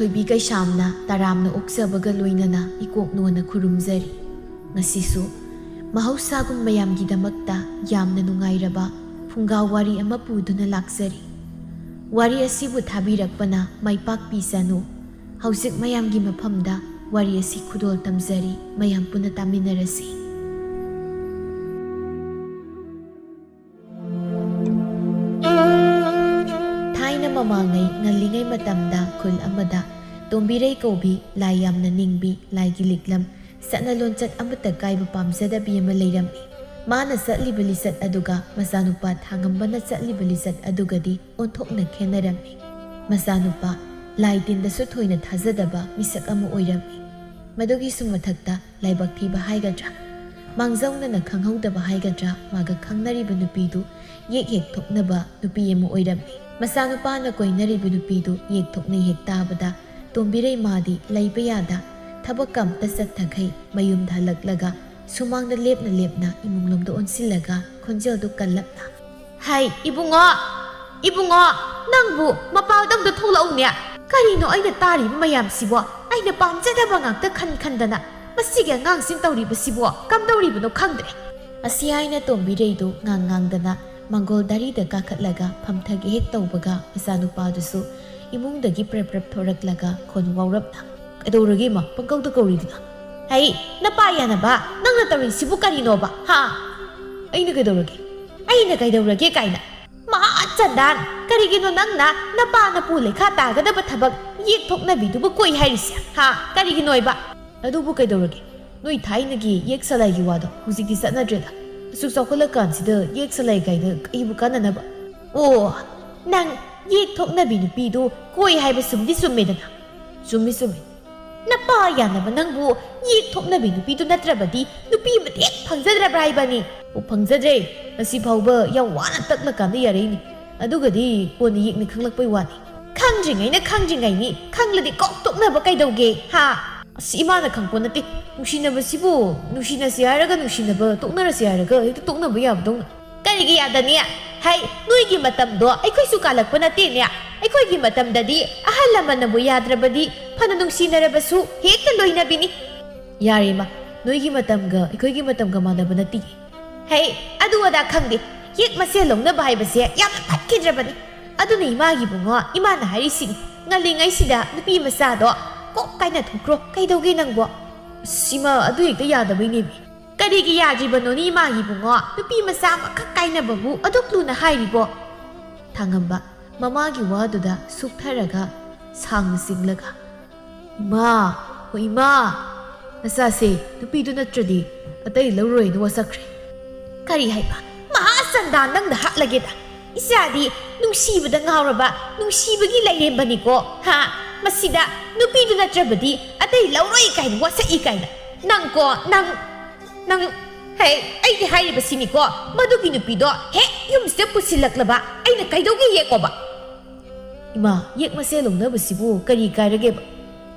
ꯊꯣꯏꯕꯤ ꯀꯩꯁꯥꯝꯅ ꯇꯔꯥꯝꯅ ꯑꯣꯛꯆꯕꯒ ꯂꯣꯏꯅꯅ ꯏꯀꯣꯛꯅꯣꯅ ꯈꯨꯔꯨꯝꯖꯔꯤ꯫ ꯉꯁꯤꯁꯨ ꯃꯍꯧꯁꯥꯒꯨꯝ ꯃꯌꯥꯝꯒꯤꯗꯃꯛꯇ ꯌꯥꯝꯅ ꯅꯨꯡꯉꯥꯏꯔꯕ ꯐꯨꯡꯒꯥ ꯋꯥꯔꯤ ꯑꯃ ꯄꯨꯗꯨꯅ ꯂꯥꯛꯆꯔꯤ꯫ ꯋꯥꯔꯤ ꯑꯁꯤꯕꯨ ꯊꯥꯕꯤꯔꯛꯄꯅ ꯃꯥꯏꯄꯥꯛꯄꯤꯁꯅꯨ꯫ ꯍꯧꯖꯤꯛ ꯃꯌꯥꯝꯒꯤ ꯃꯐꯝꯗ ꯋꯥꯔꯤ ꯑꯁꯤ ꯈꯨꯗꯣꯜ ꯇꯝꯖꯔꯤ, ꯃꯌꯥꯝ ꯄꯨꯟꯅ ꯇꯥꯃꯤꯟꯅꯔꯁꯤ꯫ ꯊꯥꯏꯅ ꯃꯃꯥꯡꯉꯩ ꯉꯜꯂꯤꯉꯩ ꯃꯇꯝꯗ ꯈꯨꯜ ꯑꯃꯗ ꯇꯣꯝꯕꯤꯔꯩ ꯀꯧꯕꯤ, ꯂꯥꯏ ꯌꯥꯝꯅ ꯅꯤꯡꯕꯤ, ꯂꯥꯏꯒꯤ ꯂꯤꯛꯂꯝ ꯆꯠꯅ ꯂꯣꯟꯆꯠ ꯑꯃꯠꯇ ꯀꯥꯏꯕ ꯄꯥꯝꯖꯗꯕꯤ ꯑꯃ ꯂꯩꯔꯝꯃꯤ꯫ ꯃꯥꯅ ꯆꯠꯂꯤꯕ ꯂꯤꯆꯠ ꯑꯗꯨꯒ ꯃꯆꯥꯅꯨꯄꯥ ꯊꯥꯉꯝꯕꯅ ꯆꯠꯂꯤꯕ ꯂꯤꯆꯠ ꯑꯗꯨꯒꯗꯤ ꯑꯣꯟꯊꯣꯛꯅ ꯈꯦꯟꯅꯔꯝꯃꯤ꯫ ꯃꯆꯥꯅꯨꯄꯥ ꯂꯥꯏ ꯇꯤꯟꯗꯁꯨ ꯊꯣꯏꯅ ꯊꯥꯖꯗꯕ ꯃꯤꯁꯛ ꯑꯃ ꯑꯣꯏꯔꯝꯃꯤ꯫ ꯃꯗꯨꯒꯤꯁꯨ ꯃꯊꯛꯇ ꯂꯥꯏꯕꯛ ꯊꯤꯕ ꯍꯥꯏꯒꯗ꯭ꯔꯥ, ꯃꯥꯡꯖꯧꯅꯅ ꯈꯪꯍꯧꯗꯕ ꯍꯥꯏꯒꯗ꯭ꯔꯥ, ꯃꯥꯒ ꯈꯪꯅꯔꯤꯕ ꯅꯨꯄꯤꯗꯨ ꯌꯦꯛ ꯍꯦꯛ ꯊꯣꯛꯅꯕ ꯅꯨꯄꯤ ꯑꯃ ꯑꯣꯏꯔꯝꯃꯤ꯫ ꯃꯆꯥꯅꯨꯄꯥꯅ ꯀꯣꯏꯅꯔꯤꯕ ꯅꯨꯄꯤꯗꯨ ꯌꯦꯛ ꯊꯣꯛꯅꯩ ꯍꯦꯛ ꯇꯥꯕꯗ ꯇꯣꯝꯕꯤꯔꯩ ꯃꯥꯗꯤ ꯂꯩꯕ ꯌꯥꯗ ꯊꯕꯛꯀ ꯑꯝꯇ ꯆꯠꯊꯈꯩ ꯃꯌꯨꯝꯗ ꯍꯜꯂꯛꯂꯒ ꯁꯨꯃꯥꯡꯗ ꯂꯦꯞꯅ ꯂꯦꯞꯅ ꯏꯃꯨꯡꯂꯣꯝꯗ ꯑꯣꯟꯁꯤꯜꯂꯒ ꯈꯣꯟꯖꯦꯜꯗꯨ ꯀꯜꯂꯞꯅ, "ꯍꯩ ꯏꯕꯨꯡꯉꯣ, ꯏꯕꯨꯡꯉꯣ, ꯅꯪꯕꯨ ꯃꯄꯥꯜꯗ ꯑꯝꯇ ꯊꯣꯛꯂꯛꯎꯅꯦ꯫ ꯀꯔꯤꯅꯣ ꯑꯩꯅ ꯇꯥꯔꯤꯕ ꯃꯌꯥꯝꯁꯤꯕꯣ? ꯑꯩꯅ ꯄꯥꯝꯖꯗꯕ ꯉꯥꯛꯇ ꯈꯟꯗꯅ ꯃꯁꯤꯒꯤ ꯑꯉꯥꯡꯁꯤꯡ ꯇꯧꯔꯤꯕꯁꯤꯕꯣ ꯀꯝꯗꯧꯔꯤꯕꯅꯣ ꯈꯪꯗ꯭ꯔꯦ." ꯑꯁꯤ ꯍꯥꯏꯅ ꯇꯣꯝꯕꯤꯔꯩꯗꯨ ꯉꯥꯡꯗꯅ ꯃꯥꯡꯒꯣꯜ ꯗꯥꯔꯤꯗ ꯀꯥꯈꯠꯂꯒ ꯐꯝꯊꯒꯦ ꯍꯦꯛ ꯇꯧꯕꯒ ꯃꯆꯥꯅꯨꯄꯥꯗꯨꯁꯨ ꯏꯃꯨꯡꯗꯒꯤ ꯄ꯭ꯔꯞ ꯊꯣꯔꯛꯂꯒ ꯈꯣꯟ ꯋꯥꯎꯔꯞꯅ, "ꯀꯩꯗꯧꯔꯒꯦ ꯏꯃꯥ ꯄꯪꯀꯧꯗ ꯀꯧꯔꯤꯗꯨꯅ?" "ꯍꯩ ꯅꯄꯥ ꯌꯥꯅꯕ, ꯅꯪꯅ ꯇꯧꯔꯤꯁꯤꯕꯨ ꯀꯔꯤꯅꯣꯕ? ꯍꯥ?" "ꯑꯩꯅ ꯀꯩꯗꯧꯔꯒꯦ?" "ꯑꯩꯅ ꯀꯩꯗꯧꯔꯒꯦ ꯀꯥꯏꯅ? ꯃꯍꯥ ꯆꯟꯗꯥꯟ, ꯀꯔꯤꯒꯤꯅꯣ ꯅꯪꯅ ꯅꯄꯥ ꯅꯄꯨ ꯂꯩꯈꯥ ꯇꯥꯒꯗꯕ ꯊꯕꯛ ꯌꯦꯛ ꯊꯣꯛꯅꯕꯤꯗꯨꯕꯨ ꯀꯣꯏ ꯍꯥꯏꯔꯤꯁꯦ? ꯍꯥ, ꯀꯔꯤꯒꯤꯅꯣꯏꯕ?" "ꯑꯗꯨꯕꯨ ꯀꯩꯗꯧꯔꯒꯦ? ꯅꯣꯏ ꯊꯥꯏꯅꯒꯤ ꯌꯦꯛ ꯁꯂꯥꯏꯒꯤ ꯋꯥꯗꯣ ꯍꯧꯖꯤꯛꯇꯤ ꯆꯠꯅꯗ꯭ꯔꯦꯗ꯫ ꯑꯁꯨꯛ ꯆꯥꯎꯈꯠꯂꯀꯥꯟꯁꯤꯗ ꯌꯦꯛ ꯁꯂꯥꯏ ꯀꯥꯏꯅ ꯀꯩꯕꯨ ꯀꯥꯟꯅꯅꯕ?" "ꯑꯣ, ꯅꯪ ꯌꯦꯛ ꯊꯣꯛꯅꯕꯤ ꯅꯨꯄꯤꯗꯨ ꯀꯣꯏ ꯍꯥꯏꯕ ꯆꯨꯝꯗꯤ ꯆꯨꯝꯃꯦꯗꯅ?" "ꯆꯨꯝꯃꯤ ꯆꯨꯝꯃꯤ." "ꯅꯄꯥ ꯌꯥꯅꯕ ꯅꯪꯕꯨ ꯌꯦꯛ ꯊꯣꯛꯅꯕꯤ ꯅꯨꯄꯤꯗꯨ ꯅꯠꯇ꯭ꯔꯕꯗꯤ ꯅꯨꯄꯤ ꯑꯃꯗꯤ ꯍꯦꯛ ꯐꯪꯖꯗ꯭ꯔꯕ꯭ꯔꯥ ꯍꯥꯏꯕꯅꯤ?" "ꯑꯣ ꯐꯪꯖꯗ꯭ꯔꯦ, ꯉꯁꯤ ꯐꯥꯎꯕ ꯌꯥꯝ ꯋꯥꯅ ꯇꯛꯂꯀꯥꯟꯗ ꯌꯥꯔꯛꯏꯅꯤ, ꯑꯗꯨꯒꯗꯤ ꯀꯣꯟꯅ ꯌꯦꯛꯅ ꯈꯪꯂꯛꯄꯩ ꯋꯥꯅꯤ." "ꯈꯪꯗ꯭ꯔꯤꯉꯩꯅꯤ, ꯈꯪꯂꯗꯤ ꯀꯣꯛ ꯇꯣꯛꯅꯕ ꯀꯩꯗꯧꯒꯦ? ꯍꯥ?" "ꯑꯁ ꯏꯃꯥꯅ ꯈꯪꯄꯣ ꯅꯠꯇꯦ, ꯅꯨꯡꯁꯤꯅꯕꯁꯤꯕꯨ ꯅꯨꯡꯁꯤꯅꯁꯤ ꯍꯥꯏꯔꯒ ꯅꯨꯡꯁꯤꯅꯕ, ꯇꯣꯛꯅꯔꯁꯤ ꯍꯥꯏꯔꯒ ꯍꯦꯛꯇ ꯇꯣꯛꯅꯕ ꯌꯥꯕꯗꯧꯅ." "ꯀꯔꯤꯒꯤ ꯌꯥꯗꯅꯤ? ꯍꯩ ꯅꯣꯏꯒꯤ ꯃꯇꯝꯗꯣ ꯑꯩꯈꯣꯏꯁꯨ ꯀꯥꯜꯂꯛꯄ ꯅꯠꯇꯦꯅꯦ꯫ ꯑꯩꯈꯣꯏꯒꯤ ꯃꯇꯝꯗꯗꯤ ꯑꯍꯜ ꯂꯃꯟꯅꯕꯨ ꯌꯥꯗ꯭ꯔꯕꯗꯤ ꯐꯅ ꯅꯨꯡꯁꯤꯅꯔꯕꯁꯨ ꯍꯦꯛꯇ ꯂꯣꯏꯅꯕꯤꯅꯤ." "ꯌꯥꯔꯦ ꯏꯃꯥ, ꯅꯣꯏꯒꯤ ꯃꯇꯝꯒ ꯑꯩꯈꯣꯏꯒꯤ ꯃꯇꯝꯒ ꯃꯥꯟꯅꯕ ꯅꯠꯇꯦ." "ꯍꯩ ꯑꯗꯨ ꯑꯗꯥ ꯈꯪꯗꯦ, ꯌꯦꯛ ꯃꯁꯦꯜ ꯂꯧꯅꯕ ꯍꯥꯏꯕꯁꯦ ꯌꯥꯝꯅ ꯐꯠꯈꯤꯗ꯭ꯔꯕꯅꯤ꯫ ꯑꯗꯨꯅ ꯏꯃꯥꯒꯤ ꯕꯨꯡꯉꯣ, ꯏꯃꯥꯅ ꯍꯥꯏꯔꯤꯁꯤꯅꯤ, ꯉꯜꯂꯤꯉꯩꯁꯤꯗ ꯅꯨꯄꯤ ꯃꯆꯥꯗꯣ ꯀꯣꯛ ꯀꯥꯏꯅ ꯊꯣꯛꯈ꯭ꯔꯣ, ꯀꯩꯗꯧꯒꯦ ꯅꯪꯕꯣ?" "ꯑꯁ ꯏꯃꯥ, ꯑꯗꯨ ꯍꯦꯛꯇ ꯌꯥꯗꯕꯩꯅꯦꯃꯤ." "ꯀꯔꯤꯒꯤ ꯌꯥꯗ꯭ꯔꯤꯕꯅꯣꯅꯤ ꯏꯃꯥꯒꯤ ꯕꯨꯡꯉꯣ? ꯅꯨꯄꯤ ꯃꯆꯥ ꯑꯃꯈꯛ ꯀꯥꯏꯅꯕꯕꯨ ꯑꯗꯨꯛ ꯂꯨꯅ ꯍꯥꯏꯔꯤꯕꯣ?" ꯊꯥꯉꯝꯕ ꯃꯃꯥꯒꯤ ꯋꯥꯗꯨꯗ ꯁꯨꯛꯊꯔꯒ ꯁꯥꯡꯅ ꯆꯤꯡꯂꯒ, "ꯏꯃꯥ, ꯍꯣꯏ ꯏꯃꯥ, ꯅꯆꯥꯁꯦ ꯅꯨꯄꯤꯗꯨ ꯅꯠꯇ꯭ꯔꯗꯤ ꯑꯇꯩ ꯂꯧꯔꯣꯏꯅ ꯋꯥꯁꯛꯈ꯭ꯔꯦ." "ꯀꯔꯤ ꯍꯥꯏꯕ? ꯃꯍꯥ ꯆꯟꯗꯥꯟ, ꯅꯪꯅ ꯍꯥꯠꯂꯒꯦꯗ! ꯏꯆꯥꯗꯤ ꯅꯨꯡꯁꯤꯕꯗ ꯉꯥꯎꯔꯕ ꯅꯨꯡꯁꯤꯕꯒꯤ ꯂꯩꯔꯦꯝꯕꯅꯤꯀꯣ꯫ ꯍꯥ, ꯃꯁꯤꯗ ꯅꯨꯄꯤꯗꯨ ꯅꯠꯇ꯭ꯔꯕꯗꯤ ꯑꯇꯩ ꯂꯧꯔꯣꯏ ꯀꯥꯏꯅ ꯋꯥꯁꯛꯏ ꯀꯥꯏꯅ. ꯅꯪꯀꯣ, ꯅꯪ ꯍꯦ, ꯑꯩꯗꯤ ꯍꯥꯏꯔꯤꯕꯁꯤꯅꯤꯀꯣ, ꯃꯗꯨꯒꯤ ꯅꯨꯄꯤꯗꯣ ꯍꯦꯛ ꯌꯨꯝꯁꯤꯗ ꯄꯨꯁꯤꯜꯂꯛꯂꯕ ꯑꯩꯅ ꯀꯩꯗꯧꯒꯦ ꯌꯦꯛꯑꯣꯕ?" "ꯏꯃꯥ, ꯌꯦꯛ ꯃꯁꯦꯜ ꯂꯧꯅꯕꯁꯤꯕꯨ ꯀꯔꯤ ꯀꯥꯏꯔꯒꯦꯕ?"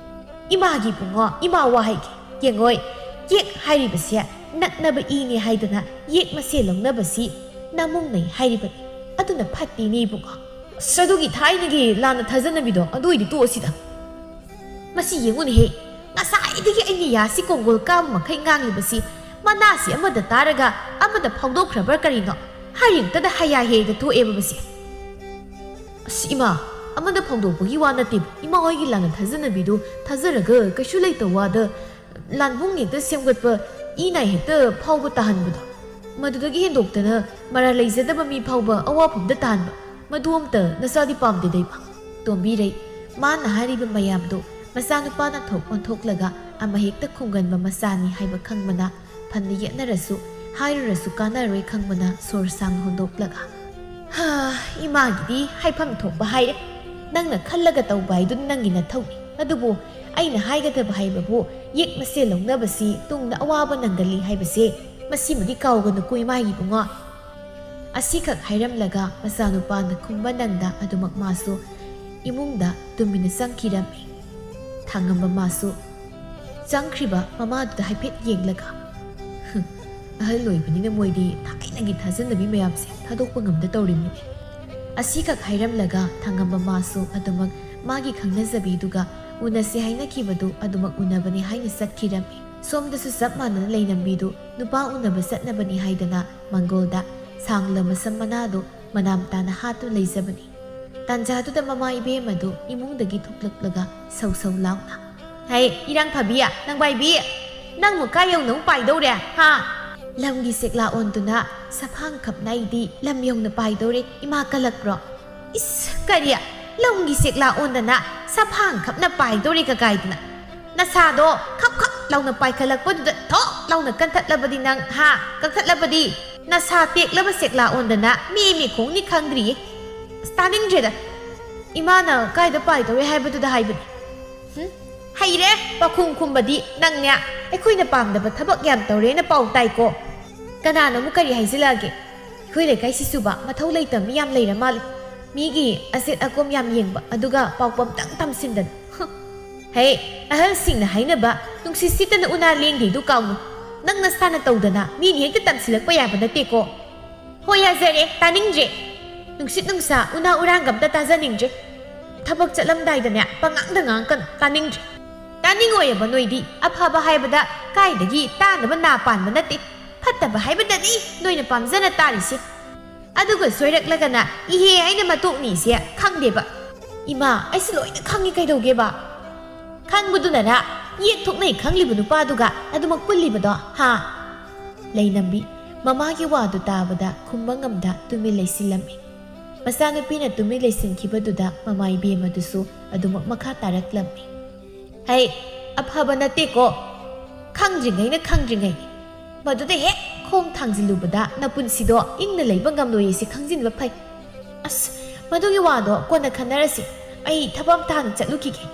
"ꯏꯃꯥꯒꯤ ꯕꯨꯡꯉꯣ, ꯏꯃꯥ ꯋꯥ ꯍꯥꯏꯒꯦ, ꯌꯦꯡꯉꯣꯏ, ꯌꯦꯛ ꯍꯥꯏꯔꯤꯕꯁꯦ ꯅꯛꯅꯕ ꯏꯅꯦ ꯍꯥꯏꯗꯅ ꯌꯦꯛ ꯃꯁꯦꯜ ꯂꯧꯅꯕꯁꯤ ꯅꯃꯨꯡꯅꯩ ꯍꯥꯏꯔꯤꯕꯅꯤ, ꯑꯗꯨꯅ ꯐꯠꯇꯦꯅꯦ ꯏꯕꯨꯡꯉꯣ." "ꯑꯁ ꯑꯗꯨꯒꯤ ꯊꯥꯏꯅꯒꯤ ꯂꯥꯟꯅ ꯊꯥꯖꯅꯕꯤꯗꯣ ꯑꯗꯨ ꯑꯣꯏꯗꯤ ꯇꯣꯛꯑꯁꯤꯗ." "ꯃꯁꯤ ꯌꯦꯡꯉꯨꯅꯦꯍꯦ, ꯉꯁꯥꯏꯗꯒꯤ ꯑꯩꯅ ꯌꯥꯁꯤ ꯀꯣꯡꯒꯣꯜ ꯀꯥꯕ ꯃꯈꯩ ꯉꯥꯡꯂꯤꯕꯁꯤ ꯃꯅꯥꯁꯤ ꯑꯃꯗ ꯇꯥꯔꯒ ꯑꯃꯗ ꯐꯥꯎꯗꯣꯛꯈ꯭ꯔꯕ꯭ꯔꯥ ꯀꯔꯤꯅꯣ? ꯍꯥꯏꯔꯤꯃꯛꯇꯗ ꯍꯌꯥ ꯍꯦꯛꯇ ꯊꯣꯛꯑꯦꯕ ꯃꯁꯤ." "ꯑꯁ ꯏꯃꯥ, ꯑꯃꯗ ꯐꯥꯎꯗꯣꯛꯄꯒꯤ ꯋꯥ ꯅꯠꯇꯦꯕ, ꯏꯃꯥ ꯍꯣꯏꯒꯤ ꯂꯥꯟꯅ ꯊꯥꯖꯅꯕꯤꯗꯨ ꯊꯥꯖꯔꯒ ꯀꯩꯁꯨ ꯂꯩꯇꯕ ꯋꯥꯗ ꯂꯥꯟꯕꯨꯡ ꯍꯦꯛꯇ ꯁꯦꯝꯒꯠꯄ, ꯏꯅꯥꯏ ꯍꯦꯛꯇ ꯐꯥꯎꯕ ꯇꯥꯍꯟꯕꯗꯣ, ꯃꯗꯨꯗꯒꯤ ꯍꯦꯟꯗꯣꯛꯇꯅ ꯃꯔꯥꯜ ꯂꯩꯖꯗꯕ ꯃꯤ ꯐꯥꯎꯕ ꯑꯋꯥꯐꯝꯗ ꯇꯥꯍꯟꯕ, ꯃꯗꯨ ꯑꯝꯇ ꯅꯆꯥꯗꯤ ꯄꯥꯝꯗꯦꯗ ꯏꯃꯥ." ꯇꯣꯝꯕꯤꯔꯩ ꯃꯥꯅ ꯍꯥꯏꯔꯤꯕ ꯃꯌꯥꯝꯗꯨ ꯃꯆꯥꯅꯨꯄꯥꯅ ꯊꯣꯛ ꯑꯣꯟꯊꯣꯛꯂꯒ ꯑꯃ ꯍꯦꯛꯇ ꯈꯨꯡꯒꯟꯕ ꯃꯆꯥꯅꯤ ꯍꯥꯏꯕ ꯈꯪꯕꯅ, ꯐꯅ ꯌꯦꯠꯅꯔꯁꯨ ꯍꯥꯏꯔꯨꯔꯁꯨ ꯀꯥꯟꯅꯔꯣꯏ ꯈꯪꯕꯅ ꯁꯣꯔ ꯁꯥꯡꯅ ꯍꯣꯟꯗꯣꯛꯂꯒ, "ꯏꯃꯥꯒꯤꯗꯤ ꯍꯥꯏꯐꯝ ꯊꯣꯛꯄ ꯍꯥꯏꯔꯦ. ꯅꯪꯅ ꯈꯜꯂꯒ ꯇꯧꯕ ꯍꯥꯏꯗꯨꯅ ꯅꯪꯒꯤ ꯅꯊꯧꯅꯤ. ꯑꯗꯨꯕꯨ ꯑꯩꯅ ꯍꯥꯏꯒꯗꯕ ꯍꯥꯏꯕꯕꯨ, ꯌꯦꯛ ꯃꯁꯦꯜ ꯂꯧꯅꯕꯁꯤ ꯇꯨꯡꯗ ꯑꯋꯥꯕ ꯅꯪꯒꯜꯂꯤ ꯍꯥꯏꯕꯁꯦ ꯃꯁꯤꯃꯗꯤ ꯀꯥꯎꯒꯅꯨꯀꯣ ꯏꯃꯥꯒꯤ ꯕꯨꯡꯉꯣ." ꯑꯁꯤꯈꯛ ꯍꯥꯏꯔꯝꯂꯒ ꯃꯆꯥꯅꯨꯄꯥꯅ ꯈꯨꯝꯕ ꯅꯪꯗ ꯑꯗꯨꯃꯛ ꯃꯥꯁꯨ ꯏꯃꯨꯡꯗ ꯇꯨꯃꯤꯟꯅ ꯆꯪꯈꯤꯔꯝꯃꯤ꯫ ꯊꯥꯉꯝꯕ ꯃꯥꯁꯨ ꯆꯪꯈ꯭ꯔꯤꯕ ꯃꯃꯥꯗꯨꯗ ꯍꯥꯏꯐꯦꯠ ꯌꯦꯡꯂꯒ, "ꯑꯍꯜ ꯑꯣꯏꯕꯅꯤꯅ ꯃꯣꯏꯗꯤ ꯊꯥꯏꯅꯒꯤ ꯊꯥꯖꯅꯕꯤ ꯃꯌꯥꯝꯁꯦ ꯊꯥꯗꯣꯛꯄ ꯉꯝꯗ ꯇꯧꯔꯤꯕꯅꯤꯅꯦ." ꯑꯁꯤꯈꯛ ꯍꯥꯏꯔꯝꯂꯒ ꯊꯥꯉꯝꯕ ꯃꯥꯁꯨ ꯑꯗꯨꯃꯛ ꯃꯥꯒꯤ ꯈꯪꯅꯖꯕꯤꯗꯨꯒ ꯎꯅꯁꯤ ꯍꯥꯏꯅꯈꯤꯕꯗꯨ ꯑꯗꯨꯃꯛ ꯎꯅꯕꯅꯤ ꯍꯥꯏꯅ ꯆꯠꯈꯤꯔꯝꯃꯤ꯫ ꯁꯣꯝꯗꯁꯨ ꯆꯞ ꯃꯥꯟꯅꯅ ꯂꯩꯅꯝꯕꯤꯗꯨ ꯅꯨꯄꯥ ꯎꯅꯕ ꯆꯠꯅꯕꯅꯤ ꯍꯥꯏꯗꯅ ꯃꯪꯒꯣꯜꯗ ꯁꯥꯡꯂ ꯃꯁꯝ ꯃꯅꯥꯗꯨ ꯃꯅꯥꯝ ꯇꯥꯅ ꯍꯥꯠꯇꯨꯅ ꯂꯩꯖꯕꯅꯤ꯫ ꯇꯥꯟꯖꯥꯗꯨꯗ ꯃꯃꯥ ꯏꯕꯦꯝ ꯑꯗꯨ ꯏꯃꯨꯡꯗꯒꯤ ꯊꯣꯛꯂꯛꯂꯒ ꯁꯧ ꯁꯧ ꯂꯥꯎꯅ "ꯍꯩ ꯏꯔꯥꯡ ꯐꯕꯤ ꯅꯪꯕꯥꯏꯕꯤ, ꯅꯪꯕꯨ ꯀꯥꯏ ꯌꯧꯅ ꯄꯥꯏꯗꯧꯔꯦ ꯍꯥ?" ꯂꯝꯒꯤ ꯁꯦꯛꯂꯥ ꯑꯣꯟꯗꯨꯅ ꯁꯐꯥꯡ ꯈꯞꯅꯩꯗꯤ ꯂꯝ ꯌꯧꯅ ꯄꯥꯏꯗꯧꯔꯦ ꯏꯃꯥ ꯀꯜꯂꯛꯄ꯭ꯔꯣ? "ꯏꯁ ꯀꯔꯤ ꯂꯝꯒꯤ ꯁꯦꯛꯂꯥ ꯑꯣꯟꯗꯅ ꯁꯐꯥꯡ ꯈꯞꯅ ꯄꯥꯏꯗꯧꯔꯦ ꯀꯥꯏꯗꯅ? ꯅꯁꯥꯗꯣ ꯈꯞ ꯈꯞ ꯂꯥꯎꯅ ꯄꯥꯏꯈꯠꯂꯛꯄꯗꯨꯗ ꯊꯣꯛ ꯂꯥꯎꯅ ꯀꯟꯊꯠꯂꯕꯗꯤ ꯅꯪ ꯍꯥ ꯀꯛꯊꯠꯂꯕꯗꯤ ꯅꯁꯥ ꯇꯦꯛꯂꯕ ꯁꯦꯛꯂꯥ ꯑꯣꯟꯗꯅ ꯃꯤ ꯈꯣꯡꯅꯤ ꯈꯪꯗ꯭ꯔꯤꯌꯦ꯫ ꯇꯥꯅꯤꯡꯗ꯭ꯔꯦꯗ, ꯏꯃꯥꯅ ꯀꯥꯏꯗ ꯄꯥꯏꯗꯧꯔꯦ ꯍꯥꯏꯕꯗꯨꯗ ꯍꯥꯏꯕꯅꯤ꯫ "ꯍꯩꯔꯦ ꯄꯥꯈꯨꯝ ꯈꯨꯝꯕꯗꯤ ꯅꯪꯅꯦ, ꯑꯩꯈꯣꯏꯅ ꯄꯥꯝꯗꯕ ꯊꯕꯛ ꯌꯥꯝ ꯇꯧꯔꯦꯅ ꯄꯥꯎ ꯇꯥꯏꯀꯣ꯫ ꯀꯅꯥꯅꯣꯃꯨꯛ ꯀꯔꯤ ꯍꯥꯏꯖꯤꯜꯂꯛꯑꯒꯦ? ꯑꯩꯈꯣꯏ ꯂꯩꯀꯥꯏꯁꯤꯁꯨꯕ ꯃꯊꯧ ꯂꯩꯇꯕ ꯃꯤ ꯌꯥꯝ ꯂꯩꯔ ꯃꯥꯜꯂꯦ, ꯃꯤꯒꯤ ꯑꯆꯦꯠ ꯑꯀꯣꯝ ꯌꯥꯝ ꯌꯦꯡꯕ, ꯑꯗꯨꯒ ꯄꯥꯎꯄꯝꯇꯪ ꯇꯝꯁꯤꯟꯗꯅ꯫ ꯍꯦ ꯑꯍꯜꯁꯤꯡꯅ ꯍꯥꯏꯅꯕ ꯅꯨꯡꯁꯤꯠ ꯁꯤꯠꯇꯅ ꯎꯅꯥ ꯂꯦꯡꯗꯦꯗꯨ ꯀꯥꯎꯅꯨ, ꯅꯪ ꯅꯁꯥꯅ ꯇꯧꯗꯅ ꯃꯤꯅ ꯍꯦꯛꯇ ꯇꯝꯁꯤꯜꯂꯛꯄ ꯌꯥꯕ ꯅꯠꯇꯦꯀꯣ." "ꯍꯣꯏ ꯌꯥꯖꯔꯦ, ꯇꯥꯅꯤꯡꯗ꯭ꯔꯦ, ꯅꯨꯡꯁꯤꯠ ꯅꯨꯡꯁꯥ ꯎꯅꯥ ꯎꯔꯥꯡꯒ ꯑꯝꯇ ꯇꯥꯖꯅꯤꯡꯗ꯭ꯔꯦ, ꯊꯕꯛ ꯆꯠꯂꯝꯗꯥꯏꯗꯅꯦ ꯄꯉꯥꯡꯗ ꯉꯥꯡꯀꯅꯨ, ꯇꯥꯅꯤꯡꯗ꯭ꯔꯦ꯫ ꯇꯥꯅꯤꯡꯉꯣꯏꯑꯕ ꯅꯣꯏꯗꯤ, ꯑꯐꯕ ꯍꯥꯏꯕꯗ ꯀꯥꯏꯗꯒꯤ ꯇꯥꯅꯕ ꯅꯥ ꯄꯥꯟꯕ ꯅꯠꯇꯦ, ꯐꯠꯇꯕ ꯍꯥꯏꯕꯗꯅꯤ ꯅꯣꯏꯅ ꯄꯥꯝꯖꯅ ꯇꯥꯔꯤꯁꯦ, ꯑꯗꯨꯒ ꯁꯣꯏꯔꯛꯂꯒꯅ ꯏꯍꯦ ꯑꯩꯅ ꯃꯇꯣꯛꯅꯤꯁꯦ ꯈꯪꯗꯦꯕ." "ꯏꯃꯥ ꯑꯩꯁꯨ ꯂꯣꯏꯅ ꯈꯪꯉꯤ ꯀꯩꯗꯧꯒꯦꯕ?" "ꯈꯪꯕꯗꯨꯅꯔ ꯌꯦꯛ ꯊꯣꯛꯅꯩ ꯈꯪꯂꯤꯕ ꯅꯨꯄꯥꯗꯨꯒ ꯑꯗꯨꯃꯛ ꯄꯨꯜꯂꯤꯕꯗꯣ ꯍꯥ?" ꯂꯩꯅꯝꯕꯤ ꯃꯃꯥꯒꯤ ꯋꯥꯗꯨ ꯇꯥꯕꯗ ꯈꯨꯝꯕ ꯉꯝꯗ ꯇꯨꯃꯤꯟ ꯂꯩꯁꯤꯜꯂꯝꯃꯤ꯫ ꯃꯆꯥꯅꯨꯄꯤꯅ ꯇꯨꯃꯤꯟ ꯂꯩꯁꯤꯟꯈꯤꯕꯗꯨꯗ ꯃꯃꯥ ꯏꯕꯦꯝ ꯑꯗꯨꯁꯨ ꯑꯗꯨꯃꯛ ꯃꯈꯥ ꯇꯥꯔꯛꯂꯝꯃꯤ꯫ "ꯍꯩ ꯑꯐꯕ ꯅꯠꯇꯦꯀꯣ, ꯈꯪꯗ꯭ꯔꯤꯉꯩꯅ ꯈꯪꯗ꯭ꯔꯤꯉꯩꯅꯤ, ꯃꯗꯨꯗ ꯍꯦꯛ ꯈꯣꯡ ꯊꯥꯡꯖꯤꯜꯂꯨꯕꯗ ꯅꯄꯨꯟꯁꯤꯗꯣ ꯏꯪꯅ ꯂꯩꯕ ꯉꯝꯂꯣꯏꯌꯦꯁꯤ ꯈꯪꯖꯤꯟꯕ ꯐꯩ꯫ ꯑꯁ ꯃꯗꯨꯒꯤ ꯋꯥꯗꯣ ꯀꯣꯟꯅ ꯈꯟꯅꯔꯁꯤ, ꯑꯩ ꯊꯕꯛ ꯑꯝꯇ ꯍꯥꯟꯅ ꯆꯠꯂꯨꯈꯤꯒꯦ꯫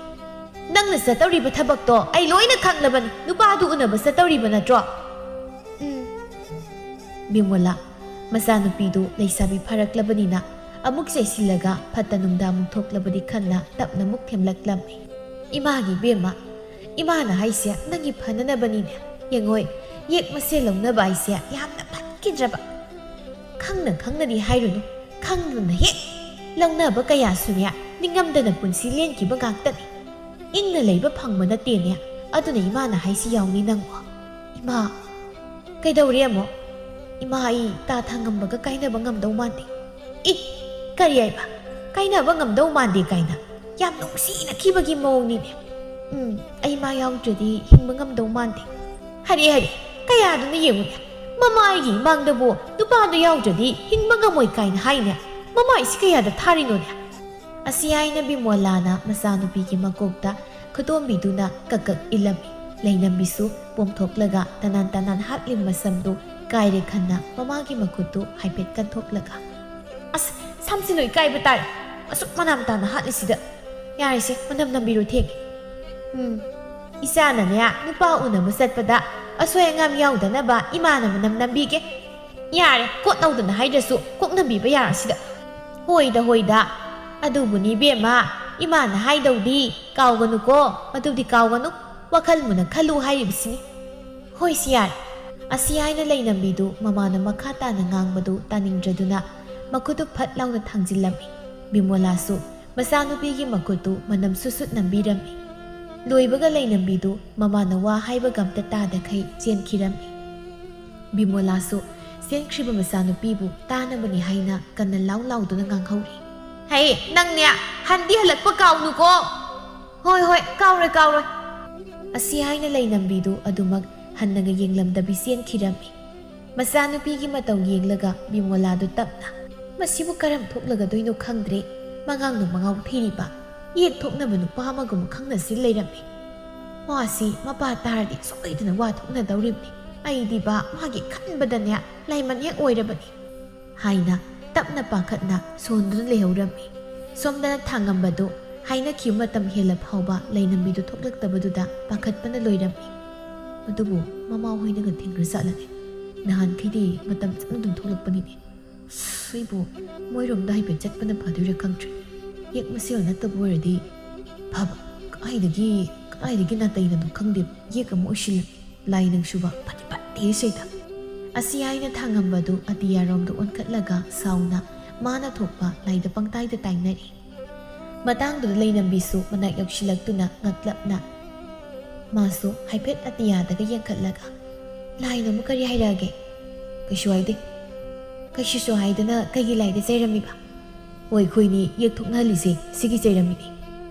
ꯅꯪꯅ ꯆꯠꯇꯧꯔꯤꯕ ꯊꯕꯛꯇꯣ ꯑꯩ ꯂꯣꯏꯅ ꯈꯪꯂꯕꯅꯤ, ꯅꯨꯄꯥꯗꯨ ꯎꯅꯕ ꯆꯠꯇꯧꯔꯤꯕ ꯅꯠꯇ꯭ꯔꯣ?" ꯕꯤꯃꯣꯂꯥ ꯃꯆꯥꯅꯨꯄꯤꯗꯨ ꯂꯩꯁꯥꯕꯤ ꯐꯔꯛꯂꯕꯅꯤꯅ ꯑꯃꯨꯛ ꯆꯩꯁꯤꯜꯂꯒ ꯐꯠꯇ ꯅꯨꯡꯗ ꯑꯃꯨꯛ ꯊꯣꯛꯂꯕꯗꯤ ꯈꯟꯅ ꯇꯞꯅ ꯑꯃꯨꯛ ꯊꯦꯝꯂꯛꯂꯝꯃꯤ꯫ "ꯏꯃꯥꯒꯤ ꯏꯕꯦꯝꯃ, ꯏꯃꯥꯅ ꯍꯥꯏꯁꯦ ꯅꯪꯒꯤ ꯐꯅꯅꯕꯅꯤꯅꯦ, ꯌꯦꯡꯉꯣꯏ ꯌꯦꯛ ꯃꯁꯦꯜ ꯂꯧꯅꯕ ꯍꯥꯏꯁꯦ ꯌꯥꯝꯅ ꯐꯠꯈꯤꯗ꯭ꯔꯕ, ꯈꯪꯅ ꯈꯪꯅꯗꯤ ꯍꯥꯏꯔꯨꯅꯨ, ꯈꯪꯗꯅ ꯍꯦꯛ ꯂꯧꯅꯕ ꯀꯌꯥꯁꯨꯅꯦ ꯅꯤꯡꯉꯝꯗꯅ ꯄꯨꯟꯁꯤ ꯂꯦꯟꯈꯤꯕ ꯉꯥꯛꯇꯅꯤ, ꯏꯪꯅ ꯂꯩꯕ ꯐꯪꯕ ꯅꯠꯇꯦꯅꯦ, ꯑꯗꯨꯅ ꯏꯃꯥꯅ ꯍꯥꯏꯁꯤ ꯌꯥꯎꯅꯤ ꯅꯪꯕꯣ." "ꯏꯃꯥ ꯀꯩꯗꯧꯔꯦ ꯑꯃꯨꯛ?" "ꯏꯃꯥ ꯑꯩ ꯇꯥ ꯊꯥꯡꯉꯝꯕꯒ ꯀꯥꯏꯅꯕ ꯉꯝꯗꯧ ꯃꯥꯟꯗꯦ." "ꯀꯔꯤ ꯍꯥꯏꯕ? ꯀꯥꯏꯅꯕ ꯉꯝꯗꯧ ꯃꯥꯟꯗꯦ ꯀꯥꯏꯅ? ꯌꯥꯝ ꯅꯨꯡꯁꯤꯅꯈꯤꯕꯒꯤ ꯃꯑꯣꯡꯅꯤꯅꯦ." "ꯑꯩ ꯃꯥ ꯌꯥꯎꯗ꯭ꯔꯗꯤ ꯍꯤꯡꯕ ꯉꯝꯗꯧ ꯃꯥꯟꯗꯦ." "ꯍꯔꯦ ꯀꯌꯥꯗꯨꯅ ꯌꯦꯡꯉꯨꯅꯦ, ꯃꯃꯥꯏꯒꯤ ꯏꯃꯥꯡꯗꯕꯨ ꯅꯨꯄꯥꯗꯨ ꯌꯥꯎꯗ꯭ꯔꯗꯤ ꯍꯤꯡꯕ ꯉꯝꯃꯣꯏ ꯀꯥꯏꯅ ꯍꯥꯏꯅꯦ, ꯃꯃꯥꯏꯁꯤ ꯀꯌꯥꯗ ꯊꯥꯔꯤꯅꯣꯅꯦ?" ꯑꯁꯤ ꯍꯥꯏꯅ ꯕꯤꯃꯣꯂꯥꯅ ꯃꯆꯥꯅꯨꯄꯤꯒꯤ ꯃꯀꯣꯛꯇ ꯈꯨꯗꯣꯝꯕꯤꯗꯨꯅ ꯀꯛ ꯏꯜꯂꯝꯃꯤ꯫ ꯂꯩꯅꯝꯕꯤꯁꯨ ꯄꯣꯝꯊꯣꯛꯂꯒ ꯇꯅꯥꯟ ꯇꯅꯥꯟ ꯍꯥꯠꯂꯤꯕ ꯃꯁꯝꯗꯨ ꯀꯥꯏꯔꯦ ꯈꯟꯅ ꯃꯃꯥꯒꯤ ꯃꯈꯨꯠꯇꯨ ꯍꯥꯏꯐꯦꯠ ꯀꯟꯊꯣꯛꯂꯒ "ꯑꯁ ꯁꯝꯁꯤ ꯂꯣꯏ ꯀꯥꯏꯕ ꯇꯥꯔꯦ, ꯑꯁꯨꯛ ꯃꯅꯥꯝ ꯇꯥꯅ ꯍꯥꯠꯂꯤꯁꯤꯗ, ꯌꯥꯔꯤꯁꯦ ꯃꯅꯝ ꯅꯝꯕꯤꯔꯣ ꯊꯦꯡꯉꯦ." "ꯏꯆꯥꯅꯅꯦ ꯅꯨꯄꯥ ꯎꯅꯕ ꯆꯠꯄꯗ ꯑꯁꯣꯏ ꯑꯉꯥꯝ ꯌꯥꯎꯗꯅꯕ ꯏꯃꯥꯅ ꯃꯅꯝ ꯅꯝꯕꯤꯒꯦ, ꯌꯥꯔꯦ ꯀꯣꯠ ꯅꯧꯗꯅ ꯍꯥꯏꯗ꯭ꯔꯁꯨ ꯀꯣꯛ ꯅꯝꯕꯤꯕ ꯌꯥꯔꯁꯤꯗ." "ꯍꯣꯏꯗ ꯑꯗꯨꯕꯨꯅꯤ ꯏꯕꯦꯝꯃ, ꯏꯃꯥꯅ ꯍꯥꯏꯗꯧꯗꯤ ꯀꯥꯎꯒꯅꯨꯀꯣ, ꯃꯗꯨꯗꯤ ꯀꯥꯎꯒꯅꯨ, ꯋꯥꯈꯜ ꯃꯨꯟꯅ ꯈꯜꯂꯨ ꯍꯥꯏꯔꯤꯕꯁꯤꯅꯤ." "ꯍꯣꯏꯁꯤ ꯌꯥꯔꯦ." ꯑꯁꯤ ꯍꯥꯏꯅ ꯂꯩꯅꯝꯕꯤꯗꯨ ꯃꯃꯥꯅ ꯃꯈꯥ ꯇꯥꯅ ꯉꯥꯡꯕꯗꯨ ꯇꯥꯅꯤꯡꯗ꯭ꯔꯗꯨꯅ ꯃꯈꯨꯠꯇꯨ ꯐꯠ ꯂꯥꯎꯅ ꯊꯥꯡꯖꯤꯜꯂꯝꯃꯤ꯫ ꯕꯤꯃꯣꯂꯥꯁꯨ ꯃꯆꯥꯅꯨꯄꯤꯒꯤ ꯃꯈꯨꯠꯇꯨ ꯃꯅꯝ ꯁꯨꯠ ꯅꯝꯕꯤꯔꯝꯃꯤ꯫ ꯂꯣꯏꯕꯒ ꯂꯩꯅꯝꯕꯤꯗꯨ ꯃꯃꯥꯅ ꯋꯥ ꯍꯥꯏꯕꯒ ꯑꯝꯇ ꯇꯥꯗꯈꯩ ꯆꯦꯟꯈꯤꯔꯝꯃꯤ꯫ ꯕꯤꯃꯣꯂꯥꯁꯨ ꯆꯦꯟꯈ꯭ꯔꯤꯕ ꯃꯆꯥꯅꯨꯄꯤꯕꯨ ꯇꯥꯅꯕꯅꯤ ꯍꯥꯏꯅ ꯀꯟꯅ ꯂꯥꯎꯗꯨꯅ ꯉꯥꯡꯍꯧꯔꯤ꯫ "ꯍꯩ ꯅꯪꯅꯦ ꯍꯟꯗꯤ ꯍꯜꯂꯛꯄ ꯀꯥꯎꯅꯨꯀꯣ." "ꯍꯣꯏ ꯀꯥꯎꯔꯣꯏ." ꯑꯁꯤ ꯍꯥꯏꯅ ꯂꯩꯅꯝꯕꯤꯗꯨ ꯑꯗꯨꯃꯛ ꯍꯟꯅꯒ ꯌꯦꯡꯂꯝꯗꯕꯤ ꯆꯦꯟꯈꯤꯔꯝꯃꯤ꯫ ꯃꯆꯥꯅꯨꯄꯤꯒꯤ ꯃꯇꯧ ꯌꯦꯡꯂꯒ ꯕꯤꯃꯣꯂꯥꯗꯨ ꯇꯞꯅ "ꯃꯁꯤꯕꯨ ꯀꯔꯝ ꯊꯣꯛꯂꯒꯗꯣꯏꯅꯣ ꯈꯪꯗ꯭ꯔꯦ, ꯃꯉꯥꯡꯅ ꯃꯉꯥꯎ ꯊꯤꯔꯤꯕ, ꯌꯦꯛ ꯊꯣꯛꯅꯕ ꯅꯨꯄꯥ ꯑꯃꯒꯨꯝ ꯈꯪꯅꯁꯤ ꯂꯩꯔꯝꯃꯤ, ꯋꯥꯁꯤ ꯃꯄꯥ ꯇꯥꯔꯗꯤ ꯁꯣꯏꯗꯅ ꯋꯥ ꯊꯣꯛꯅꯗꯧꯔꯤꯕꯅꯤ, ꯑꯩꯗꯤꯕ ꯃꯥꯒꯤ ꯈꯟꯕꯗꯅꯦ ꯂꯥꯏꯃꯟ ꯍꯦꯛ ꯑꯣꯏꯔꯕꯅꯤ" ꯍꯥꯏꯅ ꯇꯞꯅ ꯄꯥꯈꯠꯅ ꯁꯣꯟꯗꯨꯅ ꯂꯩꯍꯧꯔꯝꯃꯤ꯫ ꯁꯣꯝꯗꯅ ꯊꯥꯡꯉꯝꯕꯗꯨ ꯍꯥꯏꯅꯈꯤꯕ ꯃꯇꯝ ꯍꯦꯜꯂ ꯐꯥꯎꯕ ꯂꯩꯅꯝꯕꯤꯗꯨ ꯊꯣꯛꯂꯛꯇꯕꯗꯨꯗ ꯄꯥꯈꯠꯄꯅ ꯂꯣꯏꯔꯝꯃꯤ꯫ "ꯑꯗꯨꯕꯨ ꯃꯃꯥ ꯍꯣꯏꯅꯒ ꯊꯤꯡꯈ꯭ꯔꯖꯥꯠꯂꯅꯦ, ꯅꯍꯥꯟꯈꯩꯗꯤ ꯃꯇꯝ ꯆꯥꯅ ꯑꯗꯨꯝ ꯊꯣꯛꯂꯛꯄꯅꯤꯅꯦ, ꯑꯩꯕꯨ ꯃꯣꯏꯔꯣꯝꯗ ꯍꯥꯏꯐꯦꯠ ꯆꯠꯄꯅ ꯐꯗꯣꯏꯔꯥ ꯈꯪꯗ꯭ꯔꯦ, ꯌꯦꯛ ꯃꯁꯦꯜ ꯅꯠꯇꯕ ꯑꯣꯏꯔꯗꯤ ꯐꯕ, ꯀꯗꯥꯏꯗꯒꯤ ꯅꯥꯇꯩꯅꯅꯣ ꯈꯪꯗꯦ, ꯌꯦꯛ ꯑꯃ ꯑꯣꯏꯁꯤꯜꯂꯝꯃꯤ, ꯂꯥꯏ ꯅꯪꯁꯨꯕ ꯐꯠꯇꯦ ꯁꯩꯗ." ꯑꯁꯤ ꯍꯥꯏꯅ ꯊꯥꯡꯉꯝꯕꯗꯨ ꯑꯇꯤꯌꯥꯔꯣꯝꯗ ꯑꯣꯟꯈꯠꯂꯒ ꯁꯥꯎꯅ ꯃꯥꯅ ꯊꯣꯛꯄ ꯂꯥꯏꯗ ꯄꯪꯇꯥꯏꯗ ꯇꯥꯏꯅꯔꯤ꯫ ꯃꯇꯥꯡꯗꯨꯗ ꯂꯩꯅꯝꯕꯤꯁꯨ ꯃꯅꯥꯛ ꯌꯧꯁꯤꯜꯂꯛꯇꯨꯅ ꯉꯛꯂꯞꯅ ꯃꯥꯁꯨ ꯍꯥꯏꯐꯦꯠ ꯑꯇꯤꯌꯥꯗꯒ ꯌꯦꯡꯈꯠꯂꯒ ꯂꯥꯏꯅꯕꯨ ꯀꯔꯤ ꯍꯥꯏꯔꯛꯑꯒꯦ? ꯀꯩꯁꯨ ꯍꯥꯏꯗꯦ. ꯀꯩꯁꯨꯁꯨ ꯍꯥꯏꯗꯅ ꯀꯩꯒꯤ ꯂꯥꯏꯗ ꯆꯩꯔꯝꯃꯤꯕ? ꯍꯣꯏ ꯑꯩꯈꯣꯏꯅꯤ ꯌꯦꯛꯊꯣꯛꯅꯍꯜꯂꯤꯁꯦ ꯁꯤꯒꯤ ꯆꯩꯔꯝꯃꯤꯅꯤ.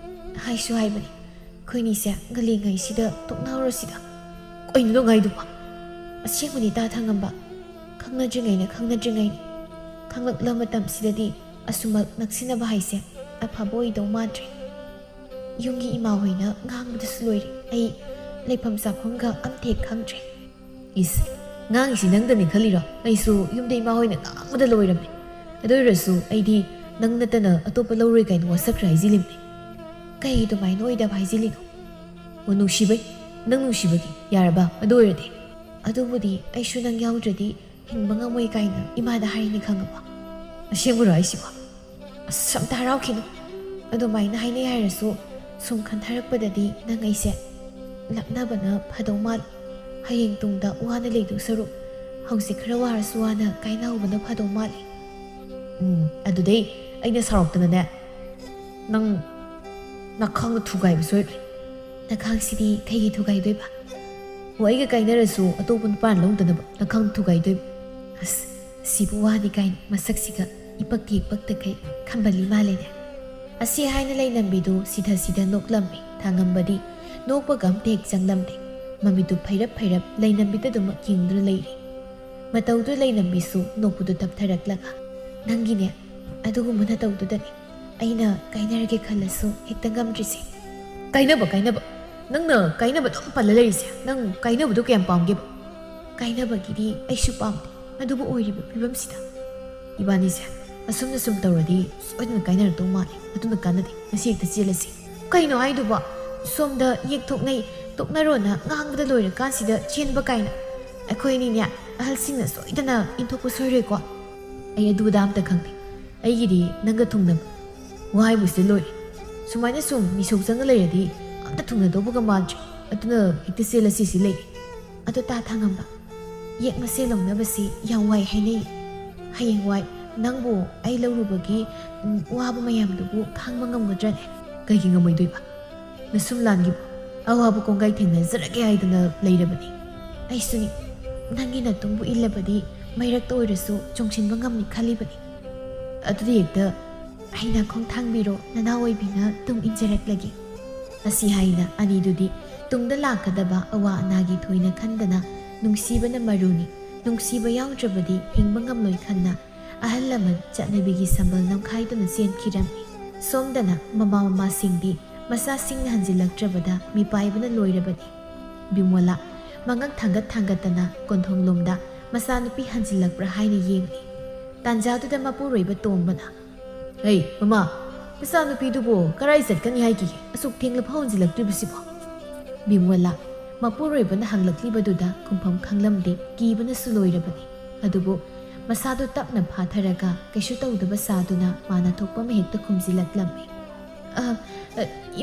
ꯍꯥꯏꯁꯨ ꯍꯥꯏꯕꯅꯤ ꯑꯩꯈꯣꯏꯅꯤꯁꯦ ꯉꯜꯂꯤꯉꯩꯁꯤꯗ ꯇꯣꯛꯅꯍꯧꯔꯁꯤꯗ. ꯀꯩꯅꯣ ꯅꯪ ꯍꯥꯏꯗꯨꯕ? ꯑꯁꯦꯡꯕꯅꯤ ꯇꯥ ꯊꯪꯉꯝꯕ. ꯈꯪꯅꯗ꯭ꯔꯤꯉꯩꯅ ꯈꯪꯅꯗ꯭ꯔꯤꯉꯩꯅꯤ. ꯈꯪꯂꯛꯂ ꯃꯇꯝꯁꯤꯗꯗꯤ ꯑꯁꯨꯃꯛ ꯅꯛꯁꯤꯟꯅꯕ ꯍꯥꯏꯁꯦ ꯑꯐꯕ ꯑꯣꯏꯗꯧ ꯃꯥꯟꯗ꯭ꯔꯦ. ꯌꯨꯝꯒꯤ ꯏꯃꯥ ꯍꯣꯏꯅ ꯉꯥꯡꯕꯗꯁꯨ ꯂꯣꯏꯔꯦ. ꯑꯩ ꯂꯩꯐꯝ ꯆꯥꯐꯝꯒ ꯑꯝꯇ ꯍꯦꯛ ꯈꯪꯗ꯭ꯔꯦ. ꯏꯁ ꯉꯥꯡꯉꯤꯁꯤ ꯅꯪꯗꯅꯤ ꯈꯜꯂꯤꯔꯣ? ꯑꯩꯁꯨ ꯌꯨꯝꯗ ꯏꯃꯥ ꯍꯣꯏꯅ ꯉꯥꯡꯕꯗ ꯂꯣꯏꯔꯝꯃꯦ. ꯑꯗꯨ ꯑꯣꯏꯔꯁꯨ ꯑꯩꯗꯤ ꯅꯪ ꯅꯠꯇꯅ ꯑꯇꯣꯞꯄ ꯂꯧꯔꯣꯏ ꯀꯥꯏꯅ ꯋꯥꯁꯛꯈ꯭ꯔ ꯍꯥꯏꯖꯤꯜꯂꯤꯕꯅꯤ. ꯀꯩ ꯑꯗꯨꯃꯥꯏꯅ ꯑꯣꯏꯗꯕ ꯍꯥꯏꯖꯤꯜꯂꯤꯅꯣ? ꯑꯣ ꯅꯨꯡꯁꯤꯕꯩ. ꯅꯪ ꯅꯨꯡꯁꯤꯕꯒꯤ ꯌꯥꯔꯕ ꯑꯗꯨ ꯑꯣꯏꯔꯗꯤ. ꯑꯗꯨꯕꯨꯗꯤ ꯑꯩꯁꯨ ꯅꯪ ꯌꯥꯎꯗ꯭ꯔꯗꯤ ꯍꯤꯡꯕ ꯉꯝꯃꯣꯏ ꯀꯥꯏꯅ ꯏꯃꯥꯗ ꯍꯥꯏꯔꯤꯅꯤ ꯈꯪꯉꯕ. ꯑꯁꯦꯡꯕꯔꯣ ꯍꯥꯏꯁꯤꯕꯣ? ꯑꯁ ꯑꯝꯇ ꯍꯔꯥꯎꯈꯤꯅꯨ. ꯑꯗꯨꯃꯥꯏꯅ ꯍꯥꯏꯅꯩ ꯍꯥꯏꯔꯁꯨ ꯁꯨꯝ ꯈꯟꯊꯔꯛꯄꯗꯗꯤ ꯅꯪ ꯑꯩꯁꯦ ꯂꯥꯞꯅꯕꯅ ꯐꯗꯧ ꯃꯥꯜꯂꯤ. ꯍꯌꯦꯡ ꯇꯨꯡꯗ ꯋꯥꯅ ꯂꯩꯗꯧ ꯁꯔꯨꯛ ꯍꯧꯖꯤꯛ ꯈꯔ ꯋꯥꯔꯁꯨ ꯋꯥꯅ ꯀꯥꯏꯅꯍꯧꯕꯅ ꯐꯗꯧ ꯃꯥꯜꯂꯤ. ꯑꯗꯨꯗꯩ ꯑꯩꯅ ꯁꯥꯎꯔꯛꯇꯅꯅꯦ ꯅꯪ ꯅꯈꯥꯡꯗ ꯊꯨꯒꯥꯏꯕ ꯁꯣꯏꯔꯣꯏ. ꯅꯈꯥꯡꯁꯤꯗꯤ ꯀꯩꯒꯤ ꯊꯨꯒꯥꯏꯗꯣꯏꯕ? ꯑꯣ ꯑꯩꯒ ꯀꯥꯏꯅꯔꯁꯨ ꯑꯇꯣꯞꯄ ꯅꯨꯄꯥꯅ ꯂꯧꯗꯅꯕ ꯅꯈꯥꯡꯗ ꯊꯨꯒꯥꯏꯗꯣꯏꯕ. ꯑꯁ ꯁꯤꯕꯨ ꯋꯥꯅꯤ ꯀꯥꯏꯅ ꯃꯁꯛꯁꯤꯒ ꯏꯄꯛ ꯄꯛꯇꯈꯩ ꯈꯝꯕꯜꯂꯤ ꯃꯥꯜꯂꯦꯅꯦ. ꯑꯁꯤ ꯍꯥꯏꯅ ꯂꯩꯅꯝꯕꯤꯗꯨ ꯁꯤꯗ ꯅꯣꯛꯂꯝꯃꯤ. ꯊꯥꯡꯉꯝꯕꯗꯤ ꯅꯣꯛꯄꯒ ꯑꯝꯇ ꯍꯦꯛ ꯆꯪꯂꯝꯗꯦ. ꯃꯃꯤꯠꯇꯨ ꯐꯩꯔꯞ ꯂꯩꯅꯝꯕꯤꯗꯗꯨꯃꯛ ꯌꯦꯡꯗꯨꯅ ꯂꯩꯔꯤ. ꯃꯇꯧꯗꯨ ꯂꯩꯅꯝꯕꯤꯁꯨ ꯅꯣꯛꯄꯗꯨ ꯇꯞꯊꯔꯛꯂꯒ ꯅꯪꯒꯤꯅꯦ ꯑꯗꯨꯒꯨꯝꯕ ꯅꯇꯧꯗꯨꯗꯅꯤ ꯑꯩꯅ ꯀꯥꯏꯅꯔꯒꯦ ꯈꯜꯂꯁꯨ ꯍꯦꯛꯇ ꯉꯝꯗ꯭ꯔꯤꯁꯦ. ꯀꯥꯏꯅꯕ ꯅꯪꯅ ꯀꯥꯏꯅꯕ ꯑꯗꯨꯝ ꯄꯜꯂ ꯂꯩꯔꯤꯁꯦ. ꯅꯪ ꯀꯥꯏꯅꯕꯗꯨ ꯀꯌꯥꯝ ꯄꯥꯝꯒꯦꯕ? ꯀꯥꯏꯅꯕꯒꯤꯗꯤ ꯑꯩꯁꯨ ꯄꯥꯝꯗꯦ. ꯑꯗꯨꯕꯨ ꯑꯣꯏꯔꯤꯕ ꯐꯤꯕꯝꯁꯤꯗ ꯏꯕꯥꯅꯤꯁꯦ ꯑꯁꯨꯝꯅ ꯁꯨꯝ ꯇꯧꯔꯗꯤ ꯁꯣꯏꯗꯅ ꯀꯥꯏꯅꯔꯛꯇꯧ ꯃꯥꯜꯂꯤ. ꯑꯗꯨꯅ ꯀꯥꯟꯅꯗꯦ. ꯉꯁꯤ ꯍꯦꯛꯇ ꯆꯦꯜꯂꯁꯤ. ꯀꯩꯅꯣ ꯍꯥꯏꯗꯨꯕ? ꯁꯣꯝꯗ ꯌꯦꯛꯊꯣꯛꯅꯩ ꯇꯣꯛꯅꯔꯣꯅ ꯉꯥꯡꯕꯗ ꯂꯣꯏꯔꯀꯥꯟꯁꯤꯗ ꯆꯦꯟꯕ ꯀꯥꯏꯅ. ꯑꯩꯈꯣꯏꯅꯤꯅꯦ ꯑꯍꯜꯁꯤꯡꯅ ꯁꯣꯏꯗꯅ ꯏꯟꯊꯣꯛꯄ ꯁꯣꯏꯔꯣꯏꯀꯣ. ꯑꯩ ꯑꯗꯨꯗ ꯑꯝꯇ ꯈꯪꯗꯦ. ꯑꯩꯒꯤꯗꯤ ꯅꯪꯒ ꯊꯨꯡꯅꯕ ꯋꯥꯍꯩꯕꯨꯁꯤ ꯂꯣꯏꯔꯦ. ꯁꯨꯃꯥꯏꯅ ꯁꯨꯝ ꯃꯤꯁꯧ ꯆꯪꯉ ꯂꯩꯔꯗꯤ ꯑꯝꯇ ꯊꯨꯡꯅꯗꯧꯕꯒ ꯃꯥꯟꯗ꯭ꯔꯦ. ꯑꯗꯨꯅ ꯍꯦꯛꯇ ꯆꯦꯜꯂꯁꯤ ꯁꯤ ꯂꯩꯔꯦ. ꯑꯗꯨ ꯇꯥ ꯊꯪꯉꯝꯕ ꯌꯦꯛ ꯃꯁꯦꯜ ꯂꯧꯅꯕꯁꯤ ꯌꯥꯝ ꯋꯥꯏ ꯍꯥꯏꯅꯩ. ꯍꯌꯦꯡꯋꯥꯏ ꯅꯪꯕꯨ ꯑꯩ ꯂꯧꯔꯨꯕꯒꯤ ꯋꯥꯕ ꯃꯌꯥꯝꯗꯨꯕꯨ ꯈꯥꯡꯕ ꯉꯝꯒꯗ꯭ꯔꯅꯦ? ꯀꯩꯒꯤ ꯉꯝꯃꯣꯏꯗꯣꯏꯕ? ꯅꯁꯨꯝ ꯂꯥꯟꯒꯤꯕꯨ ꯑꯋꯥꯕ ꯀꯣꯡꯒꯥꯏ ꯊꯦꯡꯅꯖꯔꯒꯦ ꯍꯥꯏꯗꯅ ꯂꯩꯔꯕꯅꯤ. ꯑꯩꯁꯨꯅꯤ ꯅꯪꯒꯤ ꯅꯇꯨꯡꯕꯨ ꯏꯜꯂꯕꯗꯤ ꯃꯩꯔꯛꯇ ꯑꯣꯏꯔꯁꯨ ꯆꯣꯡꯁꯤꯟꯕ ꯉꯝꯅꯤ ꯈꯜꯂꯤꯕꯅꯤ. ꯑꯗꯨꯗꯤ ꯍꯦꯛꯇ ꯑꯩꯅ ꯈꯣꯡꯊꯥꯡꯕꯤꯔꯣ ꯅꯅꯥꯎ ꯑꯣꯏꯕꯤꯅ ꯇꯨꯡ ꯏꯟꯖꯔꯛꯂꯒꯦ. ꯑꯁꯤ ꯍꯥꯏꯅ ꯑꯅꯤꯗꯨꯗꯤ ꯇꯨꯡꯗ ꯂꯥꯛꯀꯗꯕ ꯑꯋꯥ ꯑꯅꯥꯒꯤ ꯊꯣꯏꯅ ꯈꯟꯗꯅ ꯅꯨꯡꯁꯤꯕꯅ ꯃꯔꯨꯅꯤ, ꯅꯨꯡꯁꯤꯕ ꯌꯥꯎꯗ꯭ꯔꯕꯗꯤ ꯍꯤꯡꯕ ꯉꯝꯂꯣꯏ ꯈꯟꯅ ꯑꯍꯜ ꯂꯃꯟ ꯆꯠꯅꯕꯤꯒꯤ ꯁꯝꯕꯜ ꯅꯝꯈꯥꯏꯗꯨꯅ ꯆꯦꯟꯈꯤꯔꯝꯃꯤ. ꯁꯣꯝꯗꯅ ꯃꯃꯥꯁꯤꯡꯗꯤ ꯃꯆꯥꯁꯤꯡꯅ ꯍꯟꯖꯤꯜꯂꯛꯇ꯭ꯔꯕꯗ ꯃꯤꯄꯥꯏꯕꯅ ꯂꯣꯏꯔꯕꯅꯤ. ꯕꯤꯃꯣꯂꯥ ꯃꯉꯛ ꯊꯥꯡꯒꯠꯇꯅ ꯀꯣꯟꯊꯣꯡꯂꯣꯝꯗ ꯃꯆꯥꯅꯨꯄꯤ ꯍꯟꯖꯤꯜꯂꯛꯄ꯭ꯔꯥ ꯍꯥꯏꯅ ꯌꯦꯡꯂꯤ. ꯇꯥꯟꯖꯥꯗꯨꯗ ꯃꯄꯨꯔꯣꯏꯕ ꯇꯣꯝꯕꯅ ꯍꯩ ꯃꯃꯥ, ꯃꯆꯥꯅꯨꯄꯤꯗꯨꯕꯨ ꯀꯔꯥꯏ ꯆꯠꯀꯅꯤ ꯍꯥꯏꯈꯤꯒꯦ? ꯑꯁꯨꯛ ꯊꯦꯡꯂꯐꯥꯎ ꯍꯟꯖꯤꯜꯂꯛꯇ꯭ꯔꯤꯕꯁꯤꯕꯣ? ꯕꯤꯃꯣꯂꯥ ꯃꯄꯨꯔꯣꯏꯕꯅ ꯍꯪꯂꯛꯂꯤꯕꯗꯨꯗ ꯈꯨꯝꯐꯝ ꯈꯪꯂꯝꯗꯦ. ꯀꯤꯕꯅꯁꯨ ꯂꯣꯏꯔꯕꯅꯤ. ꯑꯗꯨꯕꯨ ꯃꯁꯥꯗꯨ ꯇꯞꯅ ꯐꯥꯊꯔꯒ ꯀꯩꯁꯨ ꯇꯧꯗꯕ ꯁꯥꯗꯨꯅ ꯃꯥꯅ ꯊꯣꯛꯄ ꯑꯃ ꯍꯦꯛꯇ ꯈꯨꯝꯖꯤꯜꯂꯛꯂꯝꯃꯤ.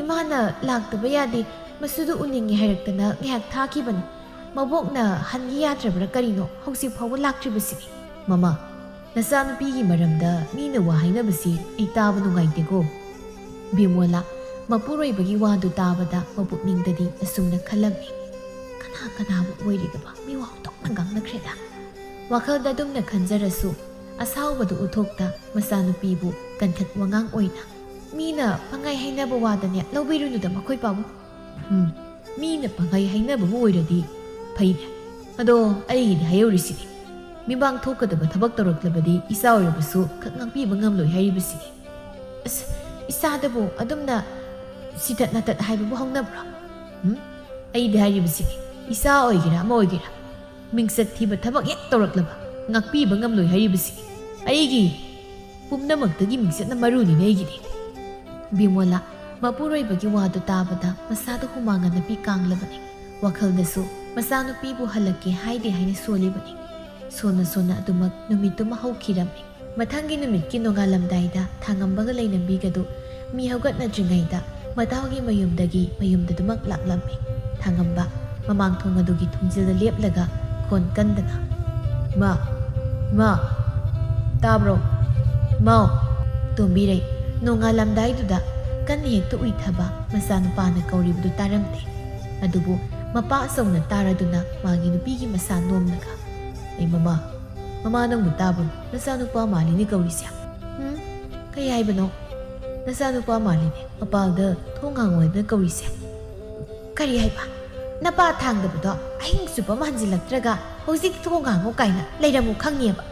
ꯏꯃꯥꯅ ꯂꯥꯛꯇꯕ ꯌꯥꯗꯦ, ꯃꯁꯨꯗꯨ ꯎꯅꯤꯡꯉꯦ ꯍꯥꯏꯔꯛꯇꯅ ꯉꯥꯏꯍꯥꯛ ꯊꯥꯈꯤꯕꯅꯤ. ꯃꯕꯣꯛꯅ ꯍꯟꯒꯤ ꯌꯥꯗ꯭ꯔꯕ꯭ꯔꯥ ꯀꯔꯤꯅꯣ ꯍꯧꯖꯤꯛ ꯐꯥꯎꯕ ꯂꯥꯛꯇ꯭ꯔꯤꯕꯁꯤꯅꯤ. ꯃꯃꯥ, ꯅꯆꯥꯅꯨꯄꯤꯒꯤ ꯃꯔꯝꯗ ꯃꯤꯅ ꯋꯥ ꯍꯥꯏꯅꯕꯁꯤ ꯑꯩ ꯇꯥꯕ ꯅꯨꯡꯉꯥꯏꯇꯦꯀꯣ. ꯕꯤꯃꯣꯂꯥ ꯃꯄꯨꯔꯣꯏꯕꯒꯤ ꯋꯥꯗꯨ ꯇꯥꯕꯗ ꯃꯄꯨꯛꯅꯤꯡꯗꯗꯤ ꯑꯁꯨꯝꯅ ꯈꯜꯂꯝꯃꯤ. ꯀꯅꯥꯕꯨ ꯑꯣꯏꯔꯤꯒꯕ ꯃꯤꯋꯥ ꯊꯣꯛꯅ ꯉꯥꯡꯅꯈ꯭ꯔꯦꯗ. ꯋꯥꯈꯜꯗ ꯑꯗꯨꯝꯅ ꯈꯟꯖꯔꯁꯨ ꯑꯁꯥꯎꯕꯗꯨ ꯎꯠꯊꯣꯛꯇ ꯃꯆꯥꯅꯨꯄꯤꯕꯨ ꯀꯟꯈꯠ ꯋꯥꯉꯥꯡ ꯑꯣꯏꯅ ꯃꯤꯅ ꯄꯪꯍꯥꯏ ꯍꯥꯏꯅꯕ ꯋꯥꯗꯅꯦ ꯂꯧꯕꯤꯔꯨꯅꯨꯗ ꯃꯈꯣꯏ ꯄꯥꯕꯨ. ꯃꯤꯅ ꯄꯪꯍꯥꯏ ꯍꯥꯏꯅꯕꯕꯨ ꯑꯣꯏꯔꯗꯤ ꯐꯩꯅꯦ. ꯑꯗꯣ ꯑꯩꯒꯤꯗꯤ ꯍꯥꯏꯍꯧꯔꯤꯁꯤꯅꯤ. ꯃꯤꯃꯥꯡ ꯊꯣꯛꯀꯗꯕ ꯊꯕꯛ ꯇꯧꯔꯛꯂꯕꯗꯤ ꯏꯆꯥ ꯑꯣꯏꯔꯕꯁꯨ ꯈꯛ ꯉꯥꯛꯄꯤꯕ ꯉꯝꯂꯣꯏ ꯍꯥꯏꯔꯤꯕꯁꯤꯅꯤ. ꯑꯁ ꯏꯆꯥꯗꯕꯨ ꯑꯗꯨꯝꯅ ꯁꯤꯇꯠ ꯅꯥꯇꯠ ꯍꯥꯏꯕꯕꯨ ꯍꯧꯅꯕ꯭ꯔꯣ? ꯑꯩꯗꯤ ꯍꯥꯏꯔꯤꯕꯁꯤꯅꯤ. ꯏꯆꯥ ꯑꯣꯏꯒꯦꯔꯥ ꯑꯃ ꯑꯣꯏꯒꯦꯔꯥ ꯃꯤꯡꯆꯠ ꯊꯤꯕ ꯊꯕꯛ ꯍꯦꯛ ꯇꯧꯔꯛꯂꯕ ꯉꯥꯛꯄꯤꯕ ꯉꯝꯂꯣꯏ ꯍꯥꯏꯔꯤꯕꯁꯤꯅꯤ. ꯑꯩꯒꯤ ꯄꯨꯝꯅꯃꯛꯇꯒꯤ ꯃꯤꯡꯆꯠꯅ ꯃꯔꯨꯅꯤꯅꯦ ꯑꯩꯒꯤꯗꯤ. ꯕꯤꯃꯣꯂꯥ ꯃꯄꯨꯔꯣꯏꯕꯒꯤ ꯋꯥꯗꯨ ꯇꯥꯕꯗ ꯃꯁꯥꯗ ꯍꯨꯃꯥꯡꯒ ꯅꯄꯤ ꯀꯥꯡꯂꯕꯅꯤ. ꯋꯥꯈꯜꯗꯁꯨ ꯃꯆꯥꯅꯨꯄꯤꯕꯨ ꯍꯜꯂꯛꯀꯦ ꯍꯥꯏꯗꯦ ꯍꯥꯏꯅ ꯁꯣꯜꯂꯤꯕꯅꯤ. ꯁꯣꯟꯅ ꯑꯗꯨꯃꯛ ꯅꯨꯃꯤꯠꯇꯨꯃ ꯍꯧꯈꯤꯔꯝꯃꯤ. ꯃꯊꯪꯒꯤ ꯅꯨꯃꯤꯠꯀꯤ ꯅꯣꯡꯉꯥꯜꯂꯝꯗꯥꯏꯗ ꯊꯥꯡꯉꯝꯕꯒ ꯂꯩꯅꯝꯕꯤꯒꯗꯨ ꯃꯤ ꯍꯧꯒꯠꯅꯗ꯭ꯔꯤꯉꯩꯗ ꯃꯇꯥꯎꯒꯤ ꯃꯌꯨꯝꯗꯨꯃꯛ ꯂꯥꯛꯂꯝꯃꯤ. ꯊꯥꯡꯉꯝꯕ ꯃꯃꯥꯡ ꯊꯣꯡ ꯑꯗꯨꯒꯤ ꯊꯣꯡꯖꯤꯜꯗ ꯂꯦꯞꯂꯒ ꯈꯣꯟ ꯀꯟꯗꯅ ꯏꯃꯥ ꯇꯥꯕ꯭ꯔꯣ? ꯃꯥꯎ ꯇꯣꯝꯕꯤꯔꯩ ꯅꯣꯡꯉꯥꯜꯂꯝꯗꯥꯏꯗꯨꯗ kan hek to uithaba masanupana kauribudu taramte adubu mapa asongna taraduna magi nupigi masa nomnaga ai mama nang mutabun nasanupa malini kaurisya kay haibano nasanupa malini mapalda thongangoibna kaurisya kari haiba napa thangdabado ahing supa manjilatraga hojik thongango kaina leiramu khangniaba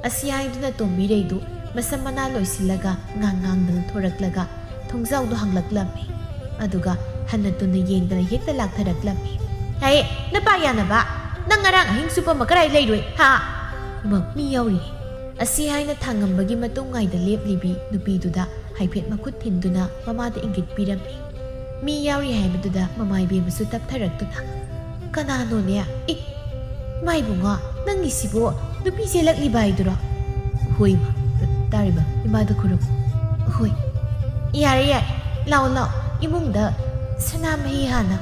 asiyaiduna tombireidu masamana loisilaga ngangang thoraklaga thongzaudu hanglaklami aduga hanatuna yengdana hekta lakthaраklami hai napa yanaba nang ngarang ahing supa makarai leiroi ha mi yauri asi haina thangambagi matungaida leplibi nupiduda haiphet makut thinduna mamada ingit pirami mi yauri haibaduda mamai bebusu taptharaktuda kanano ne mai bunga nangi sibo nupi selakli baiduro hoi ma tariba imada khurum hoi yare lao imungda sanamahi hana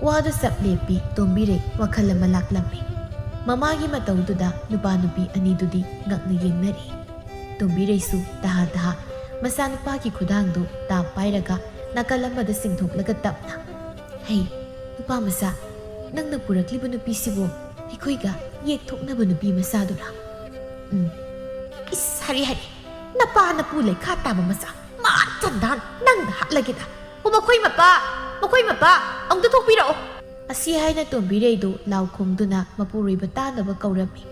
wadu saplepi tombire wakhalama laklami mamagi mataududa nupa nupi anidudi ngakna yengnari tombire su taha masanupa ki khudangdu ta pairaga nakalamada singthoklaga tapna hei nupa masa nangna purakliba nupi sibo ikhoiga yek thoknaba nupi masadura hari napa na pulai khata ba masa ma chandan nang hatlagida makoi mapa ang tuthokpiro asi haina tombirei du law khomduna mapurui batana ba kaurami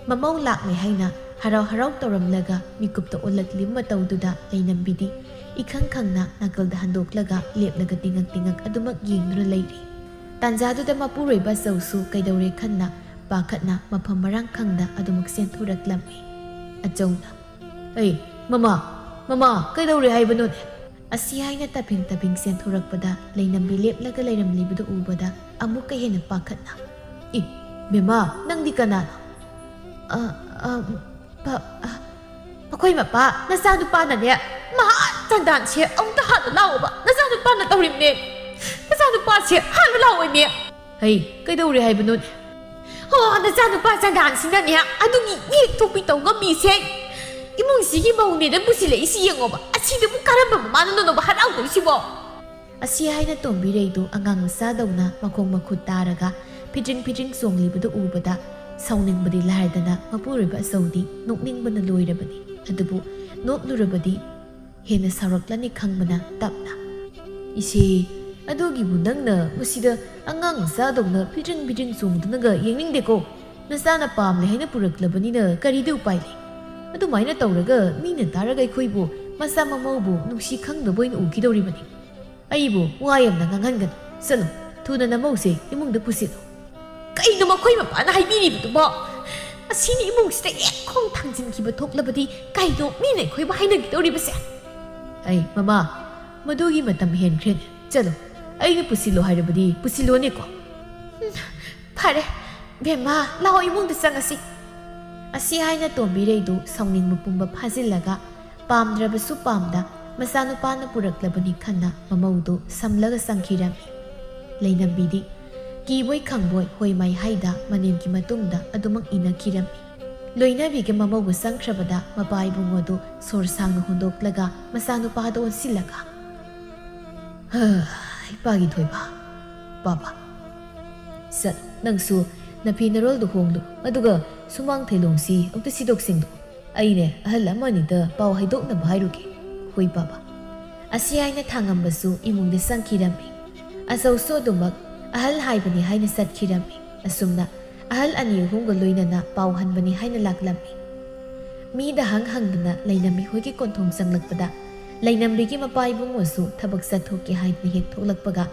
mamau lakne haina harau toramlaga mikupta olatli mataududa leinambidi ikhangkhangna nakalda handoklaga leplaga tingak adumak yengra leiri tanjaduda mapurui ba sausu kaidore khanna pakhatna mafam marang khangda adumak senthuraklami ajauna ei mama kaidore haibano asi haina taping senthurakpada leinambi leplaga leiramlibudu ubada amuka hena pakhatna bema nangdi kana makoi mapa nasanu pana ne ma tandan che ongta ha lawa nasanu pana tawrimne nasanu pa che ha lawa ne hei kaidore haibano nasanu pa tandan sina ne adugi ni topi tawga mi se imong sigi maune da busile isi yengoba asida bu karamba manu no ba harau do sibo asi haina tombirei do angang masa dauna makong makhut taraga pijing songlibudu ubada sauning badi lardana mapuriba saudi nokning bana loirabani adubu noklurabadi hena saraklani khangmana tapna isi adugi bunangna musida angang masa dauna pijing songduna ga yengning deko nasana pamle haina puraklabani na karidu paile adumaina tawraga mina taraga khoibu masa mamaubu nungsi khangdaboin ukidoribani aibu wayamna ngangangan salo thuna namause imungda pusilo kaino makhoi mapana haibiributubo asini imungsida ekhong thangjinkiba thoklabadi kaino mina khoiba hainagidoribase ai mama madugi matam henkren chalo aina pusilo hairabadi pusilo ne ko phare bema lao imungda changasi asi haina tombirei du songning mupumba phazilaga pamdrabasu pamda masanupana puraklabani khanna mamaudu samlaga sangkhirami leinambidi kiboi khangboi hoimai haida manemki matungda adumak ina khirami loinabiga mamaugu sangkhrabada mapai bungodu sorsangna hondoklaga masanupado onsilaga ipagi thoiba baba sat nangsu nafinarol du hongdu aduga sumang thailongsi amta sidok aine ahal amani da paw haidok na bhairuke hoi baba asi haina thangambasu imungde sangkhirami asau so dumak ahal haibani haina satkhirami asumna ahal ani hunga loinana paw hanbani haina laklami mi da hangdana leinami hoigi konthom sanglakpada leinambigi mapai bungosu thabak sathoki haidni hek thoklakpaga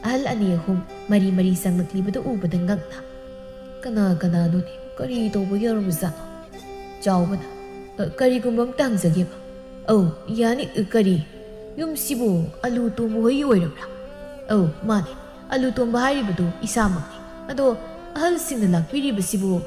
ahal ani hum mari sanglaklibudu ubada ngakna kana no ni kari tobo yarbuza jawbana kari gumbam tangzageba yani kari yum sibu alu tombo hoi oirabra mane alu tomba haribudu isamakni ado ahal singna lakpiriba sibu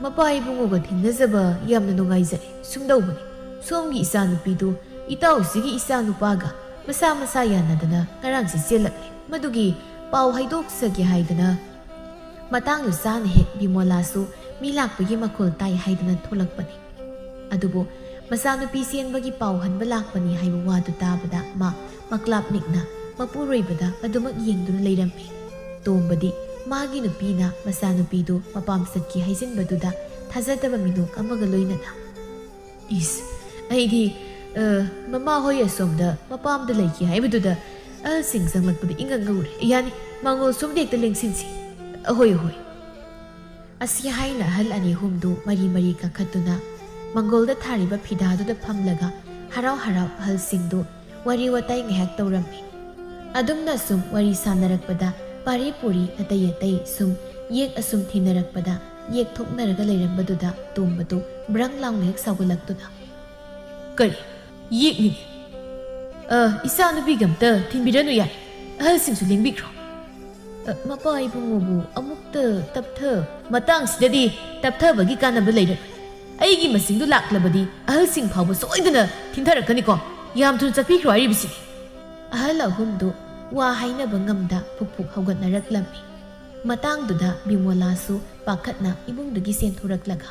mapai bungoga thinazaba yamna nungaizare sumdawbani somgi isa nupidu itawsigi isa nupaga masa yanadana ngarangsi selakle madugi paw haidoksagi haidana matang sana hek bimolasu milakpagi makhol tai haidana tholakpani adubo ꯃꯆꯥꯅꯨꯄꯤ ꯆꯦꯟꯕꯒꯤ ꯄꯥꯎ ꯍꯟꯕ ꯂꯥꯛꯄꯅꯤ ꯍꯥꯏꯕ ꯋꯥꯗꯨ ꯇꯥꯕꯗ ꯃꯀ꯭ꯂꯥꯞꯅꯤꯛꯅ ꯃꯄꯨꯔꯣꯏꯕꯗ ꯑꯗꯨꯃꯛ ꯌꯦꯡꯗꯨꯅ ꯂꯩꯔꯝꯃꯤ꯫ ꯇꯣꯝꯕꯗꯤ ꯃꯥꯒꯤ ꯅꯨꯄꯤꯅ ꯃꯆꯥꯅꯨꯄꯤꯗꯨ ꯃꯄꯥꯝ ꯆꯠꯈꯤ ꯍꯥꯏꯖꯤꯟꯕꯗꯨꯗ ꯊꯥꯖꯗꯕ ꯃꯤꯅꯣꯛ ꯑꯃꯒ ꯂꯣꯏꯅꯅ "ꯏꯁ, ꯑꯩꯗꯤ ꯃꯃꯥ ꯍꯣꯏ ꯑꯁꯣꯝꯗ ꯃꯄꯥꯝꯗ ꯂꯩꯈꯤ ꯍꯥꯏꯕꯗꯨꯗ ꯑꯍꯜꯁꯤꯡ ꯆꯪꯂꯛꯄꯗ ꯏꯉꯛ ꯉꯛꯎꯔꯦ꯫ ꯌꯥꯅꯤ, ꯃꯥꯡꯒꯣꯜ ꯁꯣꯝꯗ ꯍꯦꯛꯇ ꯂꯦꯡꯁꯤꯟꯁꯤ꯫ ꯑꯍꯣꯏ ꯑꯍꯣꯏ." ꯑꯁꯤ ꯍꯥꯏꯅ ꯑꯍꯜ ꯑꯅꯤ ꯑꯍꯨꯝꯗꯨ ꯃꯔꯤ ꯃꯔꯤ ꯀꯥꯈꯠꯇꯨꯅ ꯃꯪꯒꯣꯜꯗ ꯊꯥꯔꯤꯕ ꯐꯤꯗꯥꯗꯨꯗ ꯐꯝꯂꯒ ꯍꯔꯥꯎ ꯍꯔꯥꯎ ꯑꯍꯜꯁꯤꯡꯗꯨ ꯋꯥꯔꯤ ꯋꯥꯇꯥꯏ ꯉꯥꯏꯍꯥꯛ ꯇꯧꯔꯝꯃꯤ꯫ ꯑꯗꯨꯝꯅ ꯁꯨꯝ ꯋꯥꯔꯤ ꯁꯥꯟꯅꯔꯛꯄꯗ ꯄꯥꯔꯤ ꯄꯨꯔꯤ ꯑꯇꯩ ꯑꯇꯩ ꯁꯨꯝ ꯌꯦꯛ ꯑꯁꯨꯝ ꯊꯤꯅꯔꯛꯄꯗ ꯌꯦꯛ ꯊꯣꯛꯅꯔꯒ ꯂꯩꯔꯝꯕꯗꯨꯗ ꯇꯣꯝꯕꯗꯨ ꯕ꯭ꯔꯪ ꯂꯥꯎꯅ ꯍꯦꯛ ꯁꯥꯎꯒꯠꯂꯛꯇꯨꯅ "ꯀꯔꯤ ꯌꯦꯛꯅꯤꯅꯦ? ꯏꯆꯥꯅꯨꯄꯤꯒ ꯑꯝꯇ ꯊꯤꯟꯕꯤꯔꯅꯨ ꯌꯥꯏ, ꯑꯍꯜꯁꯤꯡꯁꯨ ꯂꯦꯡꯕꯤꯈ꯭ꯔꯣ." "ꯃꯄꯥ ꯏꯕꯨꯡꯉꯣꯕꯨ ꯑꯃꯨꯛꯇ ꯃꯇꯥꯡꯁꯤꯗꯗꯤ ꯇꯞꯊꯕꯒꯤ ꯀꯥꯟꯅꯕ ꯂꯩꯔꯣꯏ꯫ ꯑꯩꯒꯤ ꯃꯁꯤꯡꯗꯨ ꯂꯥꯛꯂꯕꯗꯤ ꯑꯍꯜꯁꯤꯡ ꯐꯥꯎꯕ ꯁꯣꯏꯗꯅ ꯊꯤꯟꯊꯔꯛꯀꯅꯤꯀꯣ꯫ ꯌꯥꯝ ꯊꯨꯅ ꯆꯠꯄꯤꯈ꯭ꯔꯣ ꯍꯥꯏꯔꯤꯕꯁꯤꯅꯤ." ꯑꯍꯜ ꯑꯍꯨꯝꯗꯨ 와 ꯍꯥꯏꯅꯕ ꯉꯝꯗ ꯐꯨꯛ ꯐꯨꯛ ꯍꯧꯒꯠꯅꯔꯛꯂꯝꯃꯤ꯫ ꯃꯇꯥꯡꯗꯨꯗ ꯕꯤꯃꯣꯂꯥꯁꯨ ꯄꯥꯈꯠꯅ ꯏꯃꯨꯡꯗꯒꯤ ꯆꯦꯟꯊꯣꯔꯛꯂꯒ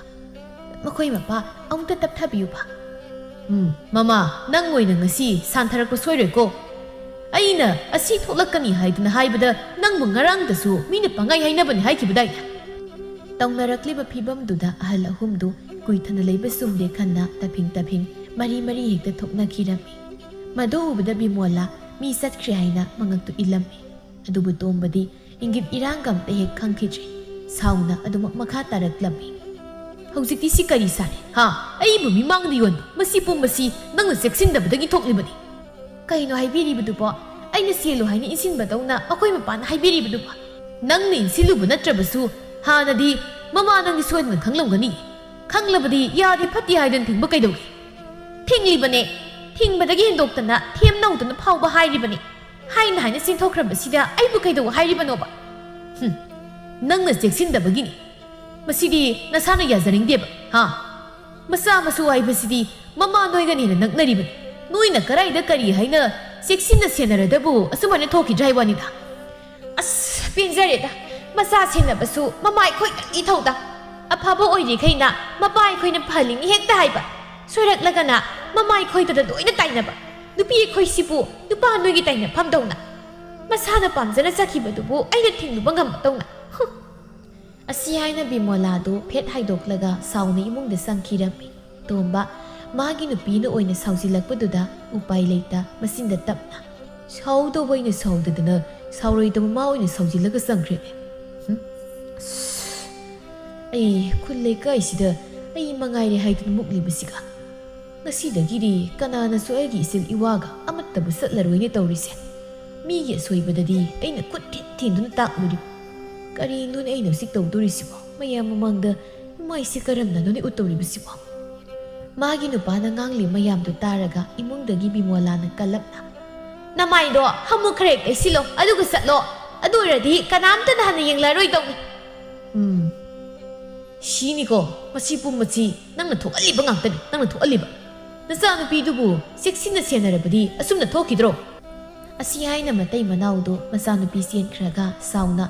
"ꯃꯈꯣꯏ ꯃꯄꯥ, ꯑꯃꯨꯛꯇ ꯇꯞꯊꯕꯤꯌꯨꯕ." "ꯃꯃꯥ, ꯅꯪ ꯑꯣꯏꯅ ꯉꯁꯤ ꯁꯥꯟꯊꯔꯛꯄ ꯁꯣꯏꯔꯣꯏꯀꯣ꯫ ꯑꯩꯅ ꯑꯁꯤ ꯊꯣꯛꯂꯛꯀꯅꯤ ꯍꯥꯏꯗꯨꯅ ꯍꯥꯏꯕꯗ ꯅꯪꯕꯨ ꯉꯔꯥꯡꯗꯁꯨ ꯃꯤꯅ ꯄꯪꯉꯥꯏ ꯍꯥꯏꯅꯕꯅꯤ ꯍꯥꯏꯈꯤꯕꯗꯥꯏꯅ." ꯇꯧꯅꯔꯛꯂꯤꯕ ꯐꯤꯕꯝꯗꯨꯗ ꯑꯍꯜ ꯑꯍꯨꯝꯗꯨ ꯀꯨꯏꯊꯅ ꯂꯩꯕ ꯆꯨꯝꯗꯦ ꯈꯟꯅ ꯇꯐꯤꯡ ꯃꯔꯤ ꯃꯔꯤ ꯍꯦꯛꯇ ꯊꯣꯛꯅꯈꯤꯔꯝꯃꯤ꯫ ꯃꯗꯨ ꯎꯕꯗ ꯕꯤꯃꯣꯂꯥ ꯃꯤ ꯆꯠꯈ꯭ꯔꯦ ꯍꯥꯏꯅ ꯃꯉꯛꯇꯨ ꯏꯜꯂꯝꯃꯤ꯫ ꯑꯗꯨꯕꯨ ꯇꯣꯝꯕꯗꯤ ꯏꯪꯒꯤꯠ ꯏꯔꯥꯡꯒ ꯑꯝꯇ ꯍꯦꯛ ꯈꯪꯈꯤꯗ꯭ꯔꯤ꯫ ꯁꯥꯎꯅ ꯑꯗꯨꯃꯛ ꯃꯈꯥ ꯇꯥꯔꯛꯂꯝꯃꯤ꯫ "ꯍꯧꯖꯤꯛꯇꯤ ꯁꯤ ꯀꯔꯤ ꯁꯥꯔꯦ? ꯑꯩꯕꯨ ꯃꯤꯃꯥꯡꯗ ꯌꯣꯟꯕ ꯃꯁꯤ ꯄꯨꯝꯕꯁꯤ ꯅꯪꯅ ꯆꯦꯛꯁꯤꯟꯗꯕꯗꯒꯤ ꯊꯣꯛꯂꯤꯕꯅꯤ." "ꯀꯩꯅꯣ ꯍꯥꯏꯕꯤꯔꯤꯕꯗꯨꯕꯣ? ꯑꯩꯅ ꯆꯦꯜꯂꯨ ꯍꯥꯏꯅ ꯏꯟꯁꯤꯟꯕꯗꯧꯅ ꯑꯩꯈꯣꯏ ꯃꯄꯥꯅ ꯍꯥꯏꯕꯤꯔꯤꯕꯗꯨꯕꯣ?" "ꯅꯪꯅ ꯏꯟꯁꯤꯜꯂꯨꯕ ꯅꯠꯇ꯭ꯔꯕꯁꯨ ꯍꯥꯟꯅꯗꯤ ꯃꯃꯥ ꯅꯪꯗꯤ ꯁꯣꯏꯗꯅ ꯈꯪꯂꯝꯒꯅꯤ꯫ ꯈꯪꯂꯕꯗꯤ ꯌꯥꯗꯦ ꯐꯠꯇꯦ ꯍꯥꯏꯗꯅ ꯊꯤꯡꯕ ꯀꯩꯗꯧꯒꯦ?" "ꯊꯤꯡꯂꯤꯕꯅꯦ, ꯊꯤꯡꯕꯗꯒꯤ ꯍꯦꯟꯗꯣꯛꯇꯅ ꯊꯦꯝ ꯅꯧꯗꯅ ꯐꯥꯎꯕ ꯍꯥꯏꯔꯤꯕꯅꯤ꯫ ꯍꯥꯏꯅ ꯆꯦꯟꯊꯣꯛꯈ꯭ꯔꯕꯁꯤꯗ ꯑꯩꯕꯨ ꯀꯩꯗꯧ ꯍꯥꯏꯔꯤꯕꯅꯣꯕ?" "ꯅꯪꯅ ꯆꯦꯛꯁꯤꯟꯗꯕꯒꯤꯅꯤ꯫ ꯃꯁꯤꯗꯤ ꯅꯁꯥꯅ ꯌꯥꯖꯅꯤꯡꯗꯦꯕ, ꯃꯆꯥ ꯃꯁꯨ ꯍꯥꯏꯕꯁꯤꯗꯤ ꯃꯃꯥ ꯅꯣꯏꯒꯅ ꯍꯦꯟꯅ ꯅꯛꯅꯔꯤꯕꯅꯤ꯫ ꯅꯣꯏꯅ ꯀꯔꯥꯏꯗ ꯀꯔꯤ ꯍꯥꯏꯅ ꯆꯦꯛꯁꯤꯟꯅ ꯁꯦꯟꯅꯔꯗꯕꯨ ꯑꯁꯨꯃꯥꯏꯅ ꯊꯣꯛꯈꯤꯗ꯭ꯔꯥ ꯍꯥꯏꯕꯅꯤꯗ." "ꯑꯁ ꯄꯦꯟꯖꯔꯦꯗ, ꯃꯆꯥ ꯁꯦꯟꯅꯕꯁꯨ ꯃꯃꯥ ꯑꯩꯈꯣꯏꯗꯪꯒꯤ ꯊꯧꯗꯥ꯫ ꯑꯐꯕ ꯑꯣꯏꯔꯤꯈꯩꯅ ꯃꯄꯥ ꯑꯩꯈꯣꯏꯅ ꯐꯍꯜꯂꯤꯅꯤ ꯍꯦꯛꯇ ꯍꯥꯏꯕ, ꯁꯣꯏꯔꯛꯂꯒꯅ ꯃꯃꯥ ꯑꯩꯈꯣꯏꯗꯨꯗ ꯂꯣꯏꯅ ꯇꯥꯏꯅꯕ꯫ ꯅꯨꯄꯤ ꯑꯩꯈꯣꯏꯁꯤꯕꯨ ꯅꯨꯄꯥ ꯅꯣꯏꯒꯤ ꯇꯥꯏꯅꯐꯝꯗꯧꯅ, ꯃꯁꯥꯅ ꯄꯥꯝꯖꯅ ꯆꯠꯈꯤꯕꯗꯨꯕꯨ ꯑꯩꯅ ꯊꯤꯡꯂꯨꯕ ꯉꯝꯕꯗꯧꯅ." ꯑꯁꯤ ꯍꯥꯏꯅ ꯕꯤꯃꯣꯂꯥꯗꯨ ꯐꯦꯠ ꯍꯥꯏꯗꯣꯛꯂꯒ ꯁꯥꯎꯅ ꯏꯃꯨꯡꯗ ꯆꯪꯈꯤꯔꯝꯃꯤ꯫ ꯇꯣꯝꯕ ꯃꯥꯒꯤ ꯅꯨꯄꯤꯅ ꯑꯣꯏꯅ ꯁꯥꯎꯖꯤꯜꯂꯛꯄꯗꯨꯗ ꯎꯄꯥꯏ ꯂꯩꯇ ꯃꯆꯤꯟꯗ ꯇꯞꯅ "ꯁꯥꯎꯗꯧꯕ ꯑꯩꯅ ꯁꯥꯎꯗꯗꯅ ꯁꯥꯎꯔꯣꯏꯗꯕ ꯃꯥ ꯑꯣꯏꯅ ꯁꯥꯎꯖꯤꯜꯂꯒ ꯆꯪꯈ꯭ꯔꯦꯅꯦ꯫ ꯑꯩ ꯈꯨꯜ ꯂꯩꯀꯥꯏꯁꯤꯗ ꯑꯩ ꯃꯉꯥꯏꯔꯦ ꯍꯥꯏꯗꯨꯅ ꯃꯨꯛꯂꯤꯕꯁꯤꯒ ꯉꯁꯤꯗꯒꯤꯗꯤ ꯀꯅꯥꯅꯁꯨ ꯑꯩꯒꯤ ꯏꯆꯤꯜ ꯏꯋꯥꯒ ꯑꯃꯠꯇꯕꯨ ꯆꯠꯂꯔꯣꯏꯅꯦ ꯇꯧꯔꯤꯁꯦ꯫ ꯃꯤꯒꯤ ꯑꯁꯣꯏꯕꯗꯗꯤ ꯑꯩꯅ ꯈꯨꯠ ꯊꯤꯟꯗꯨꯅ ꯇꯥꯛꯂꯨꯔꯤꯕ ꯀꯔꯤꯅꯣꯅꯦ ꯑꯩꯅ ꯍꯧꯖꯤꯛ ꯇꯧꯗꯣꯔꯤꯁꯤꯕꯣ? ꯃꯌꯥꯝ ꯃꯃꯥꯡꯗ ꯃꯥꯏꯁꯦ ꯀꯔꯝꯅꯅꯣꯅꯦ ꯎꯠꯇꯧꯔꯤꯕꯁꯤꯕꯣ?" ꯃꯥꯒꯤ ꯅꯨꯄꯥꯅ ꯉꯥꯡꯂꯤ ꯃꯌꯥꯝꯗꯨ ꯇꯥꯔꯒ ꯏꯃꯨꯡꯗꯒꯤ ꯕꯤꯃꯣꯂꯥꯅ ꯀꯜꯂꯞꯅ "ꯅꯃꯥꯏꯗꯣ ꯍꯝꯃꯨ ꯈꯔ ꯍꯦꯛ ꯇꯩꯁꯤꯜꯂꯣ, ꯑꯗꯨꯒ ꯆꯠꯂꯣ꯫ ꯑꯗꯨ ꯑꯣꯏꯔꯗꯤ ꯀꯅꯥꯝꯇꯅ ꯍꯟꯅ ꯌꯦꯡꯂꯔꯣꯏꯗꯧꯅꯤ." "ꯁꯤꯅꯤꯀꯣ, ꯃꯁꯤ ꯄꯨꯝꯕꯁꯤ ꯅꯪꯅ ꯊꯣꯛꯍꯜꯂꯤꯕ ꯉꯥꯛꯇꯅꯤ, ꯅꯪꯅ ꯊꯣꯛꯍꯜꯂꯤꯕ꯫ ꯅꯆꯥꯅꯨꯄꯤꯗꯨꯕꯨ ꯆꯦꯛꯁꯤꯟꯅ ꯁꯦꯟꯅꯔꯕꯗꯤ ꯑꯁꯨꯝꯅ ꯊꯣꯛꯈꯤꯗ꯭ꯔꯣ?" ꯑꯁꯤ ꯍꯥꯏꯅ ꯃꯇꯩ ꯃꯅꯥꯎꯗꯨ ꯃꯆꯥꯅꯨꯄꯤ ꯆꯦꯟꯈ꯭ꯔꯒ ꯁꯥꯎꯅ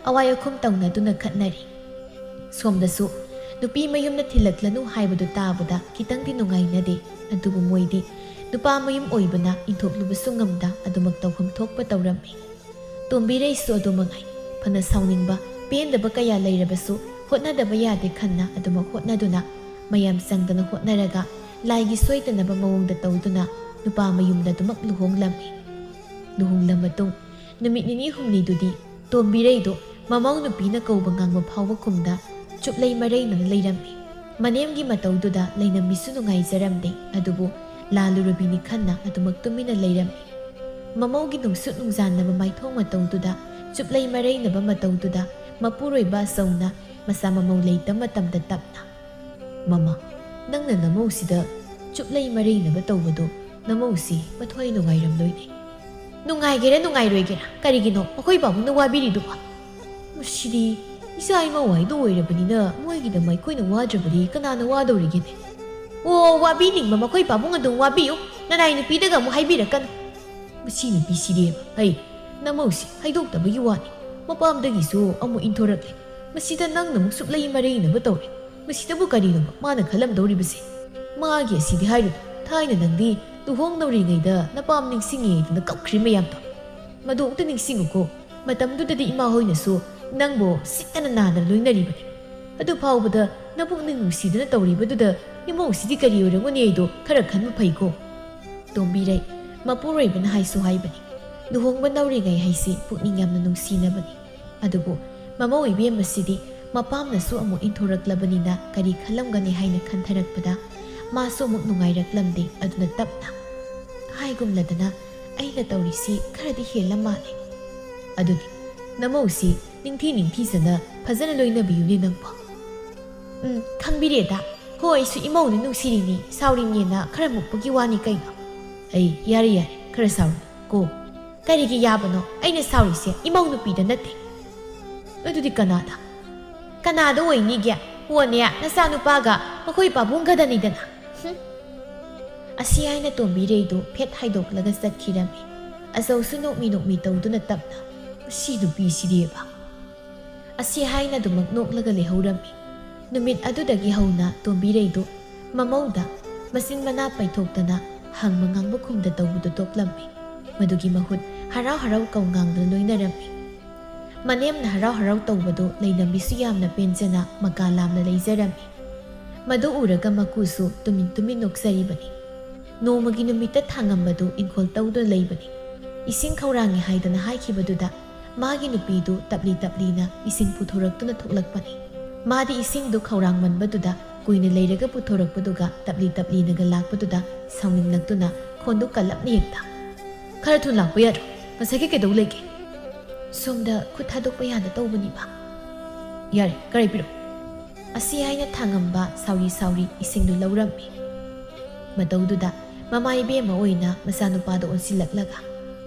ꯑꯋꯥꯏ ꯑꯈꯨꯝ ꯇꯧꯅꯗꯨꯅ ꯈꯠꯅꯔꯤ꯫ ꯁꯣꯝꯗꯁꯨ ꯅꯨꯄꯤ ꯃꯌꯨꯝꯅ ꯊꯤꯜꯂꯛꯂꯅꯨ ꯍꯥꯏꯕꯗꯨ ꯇꯥꯕꯗ ꯈꯤꯇꯪꯗꯤ ꯅꯨꯡꯉꯥꯏꯅꯗꯦ꯫ ꯑꯗꯨꯕꯨ ꯃꯣꯏꯗꯤ ꯅꯨꯄꯥ ꯃꯌꯨꯝ ꯑꯣꯏꯕꯅ ꯏꯟꯊꯣꯛꯂꯨꯕꯁꯨ ꯉꯝꯗ ꯑꯗꯨꯃꯛ ꯇꯧꯐꯝ ꯊꯣꯛꯄ ꯇꯧꯔꯝꯃꯤ꯫ ꯇꯣꯝꯕꯤꯔꯩꯁꯨ ꯑꯗꯨꯃꯉꯥꯏ ꯐꯅ ꯁꯥꯎꯅꯤꯡꯕ ꯄꯦꯟꯗꯕ ꯀꯌꯥ ꯂꯩꯔꯕꯁꯨ ꯍꯣꯠꯅꯗꯕ ꯌꯥꯗꯦ ꯈꯟꯅ ꯑꯗꯨꯃꯛ ꯍꯣꯠꯅꯗꯨꯅ ꯃꯌꯥꯝ ꯆꯪꯗꯅ ꯍꯣꯠꯅꯔꯒ ꯂꯥꯏꯒꯤ ꯁꯣꯏꯗꯅꯕ ꯃꯑꯣꯡꯗ ꯇꯧꯗꯨꯅ ꯅꯨꯄꯥ ꯃꯌꯨꯝꯗ ꯑꯗꯨꯃꯛ ꯂꯨꯍꯣꯡꯂꯝꯃꯤ꯫ ꯂꯨꯍꯣꯡꯂ ꯃꯇꯨꯡ ꯅꯨꯃꯤꯠ ꯅꯤꯅꯤ ꯍꯨꯝꯅꯤꯗꯨꯗꯤ ꯇꯣꯝꯕꯤꯔꯩꯗꯨ ꯃꯃꯧ ꯅꯨꯄꯤꯅ ꯀꯧꯕ ꯉꯥꯡꯕ ꯐꯥꯎꯕ ꯈꯨꯝꯗ ꯆꯨꯞꯂꯩ ꯃꯔꯩꯅꯅ ꯂꯩꯔꯝꯃꯤ꯫ ꯃꯅꯦꯝꯒꯤ ꯃꯇꯧꯗꯨꯗ ꯂꯩꯅꯝꯃꯤꯁꯨ ꯅꯨꯡꯉꯥꯏꯖꯔꯝꯗꯦ, ꯑꯗꯨꯕꯨ ꯂꯥꯜꯂꯨꯔꯕꯤꯅꯤ ꯈꯟꯅ ꯑꯗꯨꯃꯛ ꯇꯨꯃꯤꯟꯅ ꯂꯩꯔꯝꯃꯤ꯫ ꯃꯃꯧꯒꯤ ꯅꯨꯡꯁꯨꯠ ꯅꯨꯡꯖꯥꯟꯅꯕ ꯃꯥꯏꯊꯣꯡ ꯃꯇꯧꯗꯨꯗ ꯆꯨꯞꯂꯩ ꯃꯔꯩꯅꯕ ꯃꯇꯧꯗꯨꯗ ꯃꯄꯨꯔꯣꯏꯕ ꯑꯆꯧꯅ ꯃꯆꯥ ꯃꯃꯧ ꯂꯩꯇ ꯃꯇꯝꯗ ꯇꯞꯅ "ꯃꯃꯥ, ꯅꯪꯅ ꯅꯃꯧꯁꯤꯗ ꯆꯨꯞꯂꯩ ꯃꯔꯩꯅꯕ ꯇꯧꯕꯗꯣ ꯅꯃꯧꯁꯤ ꯃꯊ꯭ꯋꯥꯏ ꯅꯨꯡꯉꯥꯏꯔꯝꯂꯣꯏꯅꯦ." "ꯅꯨꯡꯉꯥꯏꯒꯦꯔꯥ ꯅꯨꯡꯉꯥꯏꯔꯣꯏꯒꯦꯔꯥ, ꯀꯔꯤꯒꯤꯅꯣ ꯑꯩꯈꯣꯏ ꯄꯥꯕꯨꯡꯅ ꯋꯥꯕꯤꯔꯤꯗꯨꯕ? ꯃꯁꯤꯗꯤ ꯏꯆꯥ ꯏꯃꯧ ꯍꯥꯏꯗꯣ ꯑꯣꯏꯔꯕꯅꯤꯅ ꯃꯣꯏꯒꯤꯗꯃꯛ ꯑꯩꯈꯣꯏꯅ ꯋꯥꯗ꯭ꯔꯕꯗꯤ ꯀꯅꯥꯅ ꯋꯥꯗꯧꯔꯤꯒꯦꯅꯦ?" "ꯑꯣ, ꯋꯥꯕꯤꯅꯤꯡꯕ ꯃꯈꯣꯏ ꯄꯥꯕꯨꯡ ꯑꯗꯨꯝ ꯋꯥꯕꯤꯌꯨ, ꯅꯅꯥꯏ ꯅꯨꯄꯤꯗꯒ ꯑꯃꯨꯛ ꯍꯥꯏꯕꯤꯔꯛꯀꯅꯨ." "ꯃꯁꯤ ꯅꯨꯄꯤꯁꯤꯗꯤꯕ, ꯅꯃꯧꯁꯤ ꯍꯥꯏꯗꯣꯛꯇꯕꯒꯤ ꯋꯥꯅꯤ, ꯃꯄꯥꯝꯗꯒꯤꯁꯨ ꯑꯃꯨꯛ ꯏꯟꯊꯣꯔꯛꯂꯦ, ꯃꯁꯤꯗ ꯅꯪꯅ ꯑꯃꯨꯛ ꯆꯨꯞꯂꯩ ꯃꯔꯩꯅꯕ ꯇꯧꯔꯦ꯫ ꯃꯁꯤꯗꯕꯨ ꯀꯔꯤꯅꯣꯕ ꯃꯥꯅ ꯈꯜꯂꯝꯗꯧꯔꯤꯕꯁꯦ? ꯃꯥꯒꯤ ꯑꯁꯤꯗꯤ ꯍꯥꯏꯔꯨ ꯊꯥꯏꯅ ꯅꯪꯗꯤ ꯂꯨꯍꯣꯡꯅꯧꯔꯤꯉꯩꯗ ꯅꯄꯥꯝ ꯅꯤꯡꯁꯤꯡꯉꯦꯗꯅ ꯀꯞꯈ꯭ꯔꯤ ꯃꯌꯥꯝꯗꯣ ꯃꯗꯨ ꯑꯝꯇ ꯅꯤꯡꯁꯤꯡꯉꯨꯀꯣ ꯃꯇꯝꯗꯨꯗꯗꯤ ꯏꯃꯥ ꯍꯣꯏꯅꯁꯨ ꯅꯪꯕꯨ ꯁꯤꯠꯇꯅ ꯅꯥꯗꯅ ꯂꯣꯏꯅꯔꯤꯕꯅꯤ ꯑꯗꯨ ꯐꯥꯎꯕꯗ ꯅꯄꯨꯛꯅꯤꯡ ꯅꯨꯡꯁꯤꯗꯅ ꯇꯧꯔꯤꯕꯗꯨꯗ ꯏꯃꯧꯁꯤꯗꯤ ꯀꯔꯤ ꯑꯣꯏꯔꯝꯒꯅꯤ ꯑꯩꯗꯣ ꯈꯔ ꯈꯟꯕ ꯐꯩꯀꯣ ꯇꯣꯝꯕꯤꯔꯩ ꯃꯄꯨꯔꯣꯏꯕꯅ ꯍꯥꯏꯁꯨ ꯍꯥꯏꯕꯅꯤ ꯂꯨꯍꯣꯡꯕ ꯅꯧꯔꯤꯉꯩ ꯍꯥꯏꯁꯤ ꯄꯨꯛꯅꯤꯡ ꯌꯥꯝꯅ ꯅꯨꯡꯁꯤꯅꯕꯅꯤ ꯑꯗꯨꯕꯨ ꯃꯃꯧ ꯏꯕꯦꯝꯃꯁꯤꯗꯤ ꯃꯄꯥꯝꯅꯁꯨ ꯑꯃꯨꯛ ꯏꯟꯊꯣꯔꯛꯂꯕꯅꯤꯅ ꯀꯔꯤ ꯈꯜꯂꯝꯒꯅꯤ ꯍꯥꯏꯅ ꯈꯟꯊꯔꯛꯄꯗ ꯃꯥꯁꯨ ꯑꯃꯨꯛ ꯅꯨꯡꯉꯥꯏꯔꯛꯂꯝꯗꯦ ꯑꯗꯨꯅ ꯇꯞꯅ ꯍꯥꯏꯒꯨꯝꯂꯗꯅ ꯑꯩꯅ ꯇꯧꯔꯤꯁꯤ ꯈꯔꯗꯤ ꯍꯦꯜꯂ ꯃꯥꯜꯂꯦ ꯑꯗꯨꯗꯤ ꯅꯃꯧꯁꯤ ꯅꯤꯡꯊꯤꯖꯅ ꯐꯖꯅ ꯂꯣꯏꯅꯕꯤꯌꯨꯅꯦ ꯅꯪꯕꯣ ꯈꯪꯕꯤꯔꯦꯗ ꯍꯣꯏ ꯑꯩꯁꯨ ꯏꯃꯧꯅ ꯅꯨꯡꯁꯤꯔꯤꯅꯤ ꯁꯥꯎꯔꯤꯅꯦꯅ ꯈꯔ ꯃꯨꯛꯄꯒꯤ ꯋꯥꯅꯤ ꯀꯩꯅꯣ ꯑꯩ ꯌꯥꯔꯦ ꯈꯔ ꯁꯥꯎꯔꯤ ꯀꯣ ꯀꯔꯤꯒꯤ ꯌꯥꯕꯅꯣ ꯑꯩꯅ ꯁꯥꯎꯔꯤꯁꯦ ꯏꯃꯧ ꯅꯨꯄꯤꯗ ꯅꯠꯇꯦ ꯑꯗꯨꯗꯤ ꯀꯅꯥꯗ ꯑꯣꯏꯅꯤꯒꯦ ꯍꯣꯅꯦ ꯅꯆꯥꯅꯨꯄꯥꯒ ꯃꯈꯣꯏ ꯄꯥꯕꯨꯡꯒꯗꯅꯤꯗꯅ ꯑꯁꯤ ꯍꯥꯏꯅ ꯇꯣꯝꯕꯤꯔꯩꯗꯨ ꯐꯦꯠ ꯍꯥꯏꯗꯣꯛꯂꯒ ꯆꯠꯈꯤꯔꯝꯃꯤ ꯑꯆꯧꯁꯨ ꯅꯣꯛꯃꯤ ꯇꯧꯗꯨꯅ ꯇꯞꯅ ꯁꯤ ꯅꯨꯄꯤꯁꯤꯗꯤꯕ ꯑꯁꯤ ꯍꯥꯏꯅ ꯑꯗꯨꯃꯛ ꯅꯣꯛꯂꯒ ꯂꯩꯍꯧꯔꯝꯃꯤ ꯅꯨꯃꯤꯠ ꯑꯗꯨꯗꯒꯤ ꯍꯧꯅ ꯇꯣꯝꯕꯤꯔꯩꯗꯨ ꯃꯃꯧꯗ ꯃꯆꯤꯟ ꯃꯅꯥ ꯄꯩꯊꯣꯛꯇꯅ ꯍꯪꯕ ꯉꯥꯡꯕ ꯈꯨꯝꯗ ꯇꯧꯕꯗꯨ ꯇꯣꯛꯂꯝꯃꯤ ꯃꯗꯨꯒꯤ ꯃꯍꯨꯠ ꯍꯔꯥꯎ ꯀꯧꯉꯥꯡꯗꯨꯅ ꯂꯣꯏꯅꯔꯝꯃꯤ ꯃꯅꯦꯝꯅ ꯍꯔꯥꯎ ꯇꯧꯕꯗꯨ ꯂꯩꯅꯝꯕꯤꯁꯨ ꯌꯥꯝꯅ ꯄꯦꯟꯖꯅ ꯃꯀꯥ ꯂꯥꯝꯅ ꯂꯩꯖꯔꯝꯃꯤ ꯃꯗꯨ ꯎꯔꯒ ꯃꯀꯨꯁꯨ ꯇꯨꯃꯤꯟ ꯅꯣꯛꯆꯔꯤꯕꯅꯤ ꯅꯣꯡꯃꯒꯤ ꯅꯨꯃꯤꯠꯇ ꯊꯥꯡꯉꯝꯕꯗꯨ ꯏꯪꯈꯣꯜ ꯇꯧꯗꯨꯅ ꯂꯩꯕꯅꯤ ꯏꯁꯤꯡ ꯈꯧꯔꯥꯡꯉꯤ ꯍꯥꯏꯗꯅ ꯍꯥꯏꯈꯤꯕꯗꯨꯗ ꯃꯥꯒꯤ ꯅꯨꯄꯤꯗꯨ ꯇꯞꯂꯤꯅ ꯏꯁꯤꯡ ꯄꯨꯊꯣꯔꯛꯇꯨꯅ ꯊꯣꯛꯂꯛꯄꯅꯤ ꯃꯥꯗꯤ ꯏꯁꯤꯡꯗꯨ ꯈꯧꯔꯥꯡꯃꯟꯕꯗꯨꯗ ꯀꯨꯏꯅ ꯂꯩꯔꯒ ꯄꯨꯊꯣꯔꯛꯄꯗꯨꯒ ꯇꯞꯂꯤꯅꯒ ꯂꯥꯛꯄꯗꯨꯗ ꯁꯥꯎꯅꯤꯡꯂꯛꯇꯨꯅ ꯈꯣꯟꯗꯨ ꯀꯜꯂꯞꯅ ꯍꯦꯛꯇ ꯈꯔ ꯊꯨꯅ ꯂꯥꯛꯄ ꯌꯥꯗ꯭ꯔꯣ ꯉꯁꯥꯏꯒꯤ ꯀꯩꯗꯧ ꯂꯩꯒꯦ ꯁꯣꯝꯗ ꯈꯨꯠ ꯊꯥꯗꯣꯛꯄ ꯌꯥꯗ ꯇꯧꯕꯅꯤꯕ ꯌꯥꯔꯦ ꯀꯔꯥꯏ ꯄꯤꯔꯣ ꯑꯁꯤ ꯍꯥꯏꯅ ꯊꯥꯡꯉꯝꯕ ꯁꯥꯎꯔꯤ ꯏꯁꯤꯡꯗꯨ ꯂꯧꯔꯝꯃꯤ ꯃꯇꯧꯗꯨꯗ ꯃꯃꯥ ꯏꯕꯦꯝꯃ ꯑꯣꯏꯅ ꯃꯆꯥꯅꯨꯄꯥꯗ ꯑꯣꯟꯁꯤꯜꯂꯛꯂꯒ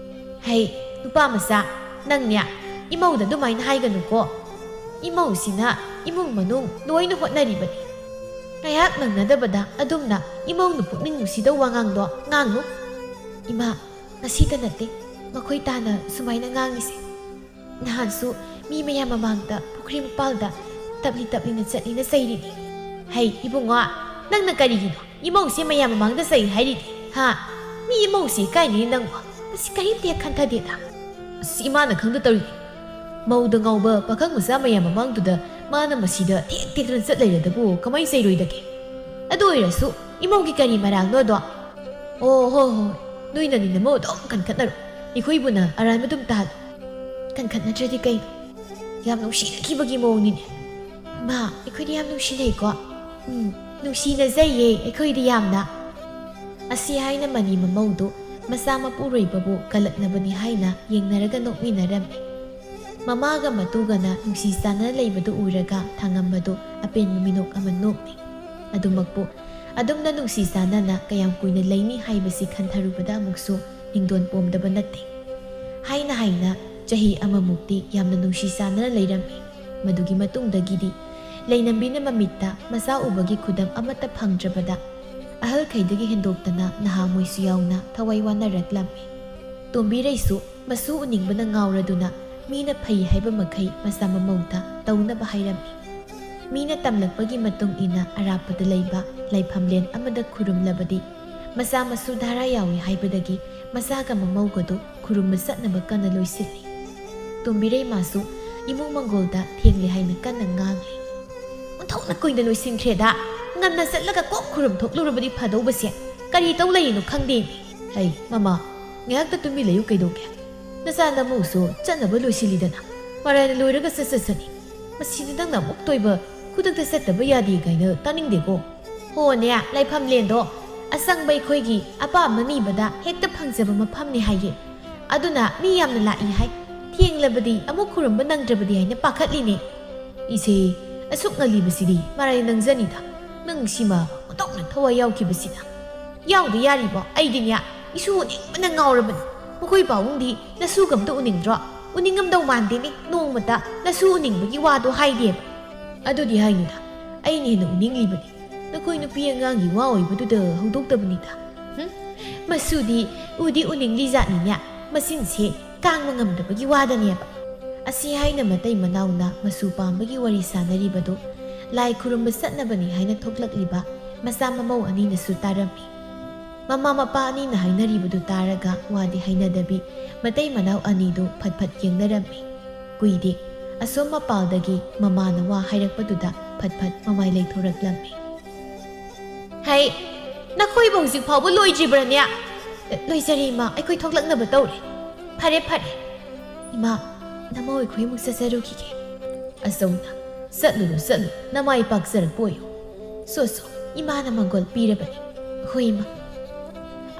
ꯍꯩ ꯅꯨꯄꯥ ꯃꯆꯥ ꯅꯪꯅꯦ ꯏꯃꯧꯗ ꯑꯗꯨꯃꯥꯏꯅ ꯍꯥꯏꯒꯅꯨꯀꯣ ꯏꯃꯧꯁꯤꯅ ꯏꯃꯨꯡ ꯃꯅꯨꯡ ꯂꯣꯏꯅ ꯍꯣꯠꯅꯔꯤꯕꯅꯤ ꯉꯥꯏꯍꯥꯛ ꯅꯪꯅꯗꯕꯗ ꯑꯗꯨꯝꯅ ꯏꯃꯧꯅ ꯄꯨꯛꯅꯤꯡ ꯅꯨꯡꯁꯤꯗꯧ ꯋꯥꯉꯥꯡꯗꯣ ꯉꯥꯡꯅꯨ ꯏꯃꯥ ꯉꯁꯤꯗ ꯅꯠꯇꯦ ꯃꯈꯣꯏ ꯇꯥꯅ ꯁꯨꯃꯥꯏꯅ ꯉꯥꯡꯉꯤꯁꯦ ꯅꯍꯥꯟꯁꯨ ꯃꯤ ꯃꯌꯥꯝ ꯃꯃꯥꯡꯗ ꯄꯨꯈ꯭ꯔꯤ ꯃꯄꯥꯜꯗ ꯇꯞꯂꯤꯅ ꯆꯠꯂꯤꯅ ꯆꯩꯔꯤꯅꯤ ꯍꯩ ꯏꯕꯨꯡꯉꯣ ꯅꯪꯅ ꯀꯔꯤꯒꯤꯅꯣ ꯏꯃꯧꯁꯦ ꯃꯌꯥꯝ ꯃꯃꯥꯡꯗ ꯆꯩ ꯍꯥꯏꯔꯤꯗꯤ ꯍꯥ ꯃꯤ ꯏꯃꯧꯁꯦ ꯀꯥꯏꯅꯤ ꯅꯪꯕꯣ ꯃꯁꯤ ꯀꯔꯤꯝꯇ ꯍꯦꯛ ꯈꯟꯊꯗꯦꯗ ꯑꯁ ꯏꯃꯥꯅ ꯈꯪꯗ ꯇꯧꯔꯤꯅꯤ ꯃꯧꯗ ꯉꯥꯎꯕ ꯄꯥꯈꯪ ꯃꯆꯥ ꯃꯌꯥꯝ ꯃꯃꯥꯡꯗꯨꯗ ꯃꯥꯅ ꯃꯁꯤꯗ ꯇꯦꯛꯇꯅ ꯆꯠ ꯂꯩꯔꯗꯕꯨ ꯀꯃꯥꯏꯅ ꯆꯩꯔꯣꯏꯗꯒꯦ ꯑꯗꯨ ꯑꯣꯏꯔꯁꯨ ꯏꯃꯧꯒꯤ ꯀꯔꯤ ꯃꯔꯥꯡꯅꯣꯗꯣ ꯑꯣ ꯍꯣꯏ ꯅꯣꯏꯅꯅꯤ ꯅꯃꯧ ꯑꯗꯨꯝ ꯀꯟꯈꯠꯅꯔꯣ ꯑꯩꯈꯣꯏꯕꯨꯅ ꯑꯔꯥꯟꯕ ꯑꯗꯨꯝ ꯇꯥꯍꯜꯂꯣ ꯀꯟꯈꯠꯅꯗ꯭ꯔꯗꯤ ꯀꯩꯅꯣ ꯌꯥꯝ ꯅꯨꯡꯁꯤꯅꯈꯤꯕꯒꯤ ꯃꯑꯣꯡꯅꯤꯅꯦ ꯃꯥ ꯑꯩꯈꯣꯏꯗꯤ ꯌꯥꯝ ꯅꯨꯡꯁꯤꯅꯩꯀꯣ ꯅꯨꯡꯁꯤꯅꯖꯩꯌꯦ ꯑꯩꯈꯣꯏꯗꯤ ꯌꯥꯝꯅ ꯑꯁꯤ ꯍꯥꯏꯅ ꯃꯅꯤ ꯃꯃꯧꯗꯨ ꯃꯆꯥ ꯃꯄꯨꯔꯣꯏꯕꯕꯨ ꯀꯜꯂꯛꯅꯕꯅꯤ ꯍꯥꯏꯅ ꯌꯦꯡꯅꯔꯒ ꯅꯣꯛꯃꯤꯟꯅꯔꯝꯃꯤ ꯃꯃꯥꯒ ꯃꯇꯨꯒꯅ ꯅꯨꯡꯁꯤ ꯆꯥꯟꯅꯅ ꯂꯩꯕꯗꯨ ꯎꯔꯒ ꯊꯥꯡꯉꯝꯕꯗꯨ ꯑꯄꯦꯟꯕ ꯃꯤꯅꯣꯛ ꯑꯃ ꯅꯣꯛꯅꯤ ꯑꯗꯨꯃꯛꯄꯨ ꯑꯗꯨꯝꯅ ꯅꯨꯡꯁꯤ ꯆꯥꯟꯅꯅ ꯀꯌꯥꯝ ꯀꯨꯏꯅ ꯂꯩꯅꯤ ꯍꯥꯏꯕꯁꯤ ꯈꯟꯊꯔꯨꯕꯗ ꯑꯃꯨꯛꯁꯨ ꯅꯤꯡꯗꯣꯟ ꯄꯣꯝꯗꯕ ꯅꯠꯇꯦ ꯍꯥꯏꯅ ꯆꯍꯤ ꯑꯃꯃꯨꯛꯇꯤ ꯌꯥꯝꯅ ꯅꯨꯡꯁꯤ ꯆꯥꯟꯅꯅ ꯂꯩꯔꯝꯃꯤ ꯃꯗꯨꯒꯤ ꯃꯇꯨꯡꯗꯒꯤꯗꯤ ꯂꯩꯅꯝꯕꯤꯅ ꯃꯃꯤꯠꯇ ꯃꯆꯥ ꯎꯕꯒꯤ ꯈꯨꯗꯝ ꯑꯃꯠꯇ ꯐꯪꯗ꯭ꯔꯕꯗ ꯑꯍꯜꯈꯩꯗꯒꯤ ꯍꯦꯟꯗꯣꯛꯇꯅ ꯅꯍꯥ ꯃꯣꯏꯁꯨ ꯌꯥꯎꯅ ꯊꯋꯥꯏ ꯋꯥꯅꯔꯛꯂꯝꯃꯤ ꯇꯣꯝꯕꯤꯔꯩꯁꯨ ꯃꯁꯨ ꯎꯅꯤꯡꯕꯅ ꯉꯥꯎꯔꯗꯨꯅ ꯃꯤꯅ ꯐꯩ ꯍꯥꯏꯕ ꯃꯈꯩ ꯃꯆꯥ ꯃꯃꯧꯗ ꯇꯧꯅꯕ ꯍꯥꯏꯔꯝꯃꯤ ꯃꯤꯅ ꯇꯝꯂꯛꯄꯒꯤ ꯃꯇꯨꯡ ꯏꯟꯅ ꯑꯔꯥꯞꯄꯗ ꯂꯩꯕ ꯂꯩꯐꯝꯂꯦꯟ ꯑꯃꯗ ꯈꯨꯔꯨꯝꯂꯕꯗꯤ ꯃꯆꯥ ꯃꯁꯨ ꯙꯥꯔꯥ ꯌꯥꯎꯏ ꯍꯥꯏꯕꯗꯒꯤ ꯃꯆꯥꯒ ꯃꯃꯧꯒꯗꯨ ꯈꯨꯔꯨꯝꯕ ꯆꯠꯅꯕ ꯀꯟꯅ ꯂꯣꯏꯁꯤꯜꯂꯤ ꯇꯣꯝꯕꯤꯔꯩ ꯃꯥꯁꯨ ꯏꯃꯨꯡ ꯃꯪꯒꯣꯜꯗ ꯊꯦꯡꯂꯦ ꯍꯥꯏꯅ ꯀꯟꯅ ꯉꯥꯡꯂꯤ ꯑꯣꯟꯊꯣꯛꯅ ꯀꯨꯏꯅ ꯂꯣꯏꯁꯤꯟꯈ꯭ꯔꯦꯗ ꯉꯟꯅ ꯆꯠꯂꯒ ꯀꯣꯛ ꯈꯨꯔꯨꯝ ꯊꯣꯛꯂꯨꯔꯕꯗꯤ ꯐꯗꯧꯕꯁꯦ ꯀꯔꯤ ꯇꯧ ꯂꯩꯔꯤꯅꯣ ꯈꯪꯗꯦ ꯍꯩ ꯃꯃꯥ ꯉꯥꯏꯍꯥꯛꯇ ꯇꯨꯃꯤꯟ ꯂꯩꯌꯨ ꯀꯩꯗꯧꯒꯦ ꯅꯆꯥ ꯅꯃꯧꯁꯨ ꯆꯠꯅꯕ ꯂꯣꯏꯁꯤꯜꯂꯤꯗꯅ ꯃꯔꯥꯏꯅ ꯂꯣꯏꯔꯒ ꯆꯠꯆꯁꯅꯤ ꯃꯁꯤꯗ ꯅꯪꯅ ꯑꯃꯨꯛ ꯇꯣꯏꯕ ꯈꯨꯗꯛꯇ ꯆꯠꯇꯕ ꯌꯥꯗꯦ ꯀꯥꯏꯅ ꯇꯥꯅꯤꯡꯗꯦꯀꯣ ꯍꯣꯅꯦ ꯂꯩꯐꯝꯂꯦꯟꯗꯣ ꯑꯆꯪꯕ ꯑꯩꯈꯣꯏꯒꯤ ꯑꯄꯥꯝꯕ ꯅꯤꯕꯗ ꯍꯦꯛꯇ ꯐꯪꯖꯕ ꯃꯐꯝꯅꯤ ꯍꯥꯏꯌꯦ ꯑꯗꯨꯅ ꯃꯤ ꯌꯥꯝꯅ ꯂꯥꯛꯏ ꯍꯥꯏ ꯊꯦꯡꯂꯕꯗꯤ ꯑꯃꯨꯛ ꯈꯨꯔꯨꯝꯕ ꯅꯪꯗ꯭ꯔꯕꯗꯤ ꯍꯥꯏꯅ ꯄꯥꯈꯠꯂꯤꯅꯦ ꯏꯆꯦ ꯑꯁꯨꯛ ꯉꯜꯂꯤꯕꯁꯤꯗꯤ ꯃꯔꯥꯏ ꯅꯪꯖꯅꯤꯗ ꯅꯪ ꯁꯤꯃ ꯑꯣꯟꯊꯣꯛꯅ ꯊꯋꯥꯏ ꯌꯥꯎꯈꯤꯕꯁꯤꯗ ꯌꯥꯎꯗ ꯌꯥꯔꯤꯕꯣ ꯑꯩꯗꯤꯅꯦ ꯏꯁꯨ ꯎꯅꯤꯡꯕꯅ ꯉꯥꯎꯔꯕꯅꯤ ꯃꯈꯣꯏ ꯄꯥꯕꯨꯡꯗꯤ ꯅꯁꯨꯒ ꯑꯝꯇ ꯎꯅꯤꯡꯗ꯭ꯔꯣ ꯎꯅꯤꯡꯉꯝꯗꯧ ꯃꯥꯟꯗꯦꯅꯦ ꯅꯣꯡꯃꯇ ꯅꯁꯨ ꯎꯅꯤꯡꯕꯒꯤ ꯋꯥꯗꯣ ꯍꯥꯏꯗꯦꯕ ꯑꯗꯨꯗꯤ ꯍꯥꯏꯅꯨꯗ ꯑꯩꯅ ꯍꯦꯟꯅ ꯎꯅꯤꯡꯂꯤꯕꯅꯤ ꯅꯈꯣꯏ ꯅꯨꯄꯤ ꯑꯉꯥꯡꯒꯤ ꯋꯥ ꯑꯣꯏꯕꯗꯨꯗ ꯍꯧꯗꯣꯛꯇꯕꯅꯤꯗ ꯃꯁꯨꯗꯤ ꯎꯗꯤ ꯎꯅꯤꯡꯂꯤ ꯖꯥꯠꯅꯤꯅꯦ ꯃꯆꯤꯟꯁꯦ ꯀꯥꯡꯕ ꯉꯝꯗꯕꯒꯤ ꯋꯥꯗꯅꯦꯕ ꯑꯁꯤ ꯍꯥꯏꯅ ꯃꯇꯩ ꯃꯅꯥꯎꯅ ꯃꯁꯨ ꯄꯥꯝꯕꯒꯤ ꯋꯥꯔꯤ ꯁꯥꯟꯅꯔꯤꯕꯗꯨ ꯂꯥꯏ ꯈꯨꯔꯨꯝꯕ ꯆꯠꯅꯕꯅꯤ ꯍꯥꯏꯅ ꯊꯣꯛꯂꯛꯂꯤꯕ ꯃꯆꯥ ꯃꯃꯧ ꯑꯅꯤꯅꯁꯨ ꯇꯥꯔꯝꯃꯤ꯫ ꯃꯃꯥ ꯃꯄꯥ ꯑꯅꯤꯅ ꯍꯥꯏꯅꯔꯤꯕꯗꯨ ꯇꯥꯔꯒ ꯋꯥꯗꯤ ꯍꯥꯏꯅꯗꯕꯤ ꯃꯇꯩ ꯃꯅꯥꯎ ꯑꯅꯤꯗꯨ ꯐꯠ ꯐꯠ ꯌꯦꯡꯅꯔꯝꯃꯤ꯫ ꯀꯨꯏꯗꯦ ꯑꯁꯣꯝ ꯃꯄꯥꯜꯗꯒꯤ ꯃꯃꯥꯅ ꯋꯥ ꯍꯥꯏꯔꯛꯄꯗꯨꯗ ꯐꯠ ꯐꯠ ꯃꯃꯥꯏ ꯂꯩꯊꯣꯔꯛꯂꯝꯃꯤ꯫ ꯍꯩ, ꯅꯈꯣꯏꯕꯨ ꯍꯧꯖꯤꯛ ꯐꯥꯎꯕ ꯂꯣꯏꯗ꯭ꯔꯤꯕ꯭ꯔꯅꯦ? ꯂꯣꯏꯖꯔꯦ ꯏꯃꯥ, ꯑꯩꯈꯣꯏ ꯊꯣꯛꯂꯛꯅꯕ ꯇꯧꯔꯦ꯫ ꯐꯔꯦ ꯐꯔꯦ ꯏꯃꯥ, ꯅꯃꯧ ꯑꯩꯈꯣꯏ ꯑꯃꯨꯛ ꯆꯠꯆꯔꯨꯈꯤꯒꯦ꯫ ꯑꯁꯣꯝꯗ ꯆꯠꯂꯨꯔꯣ ꯆꯠꯂꯨ, ꯅꯃꯥꯏ ꯄꯥꯛꯆꯔꯛꯄ ꯑꯣꯏꯌꯨ꯫ ꯁꯣ ꯏꯃꯥꯅ ꯃꯪꯒꯣꯜ ꯄꯤꯔꯕꯅꯤ꯫ ꯍꯣꯏ ꯏꯃꯥ꯫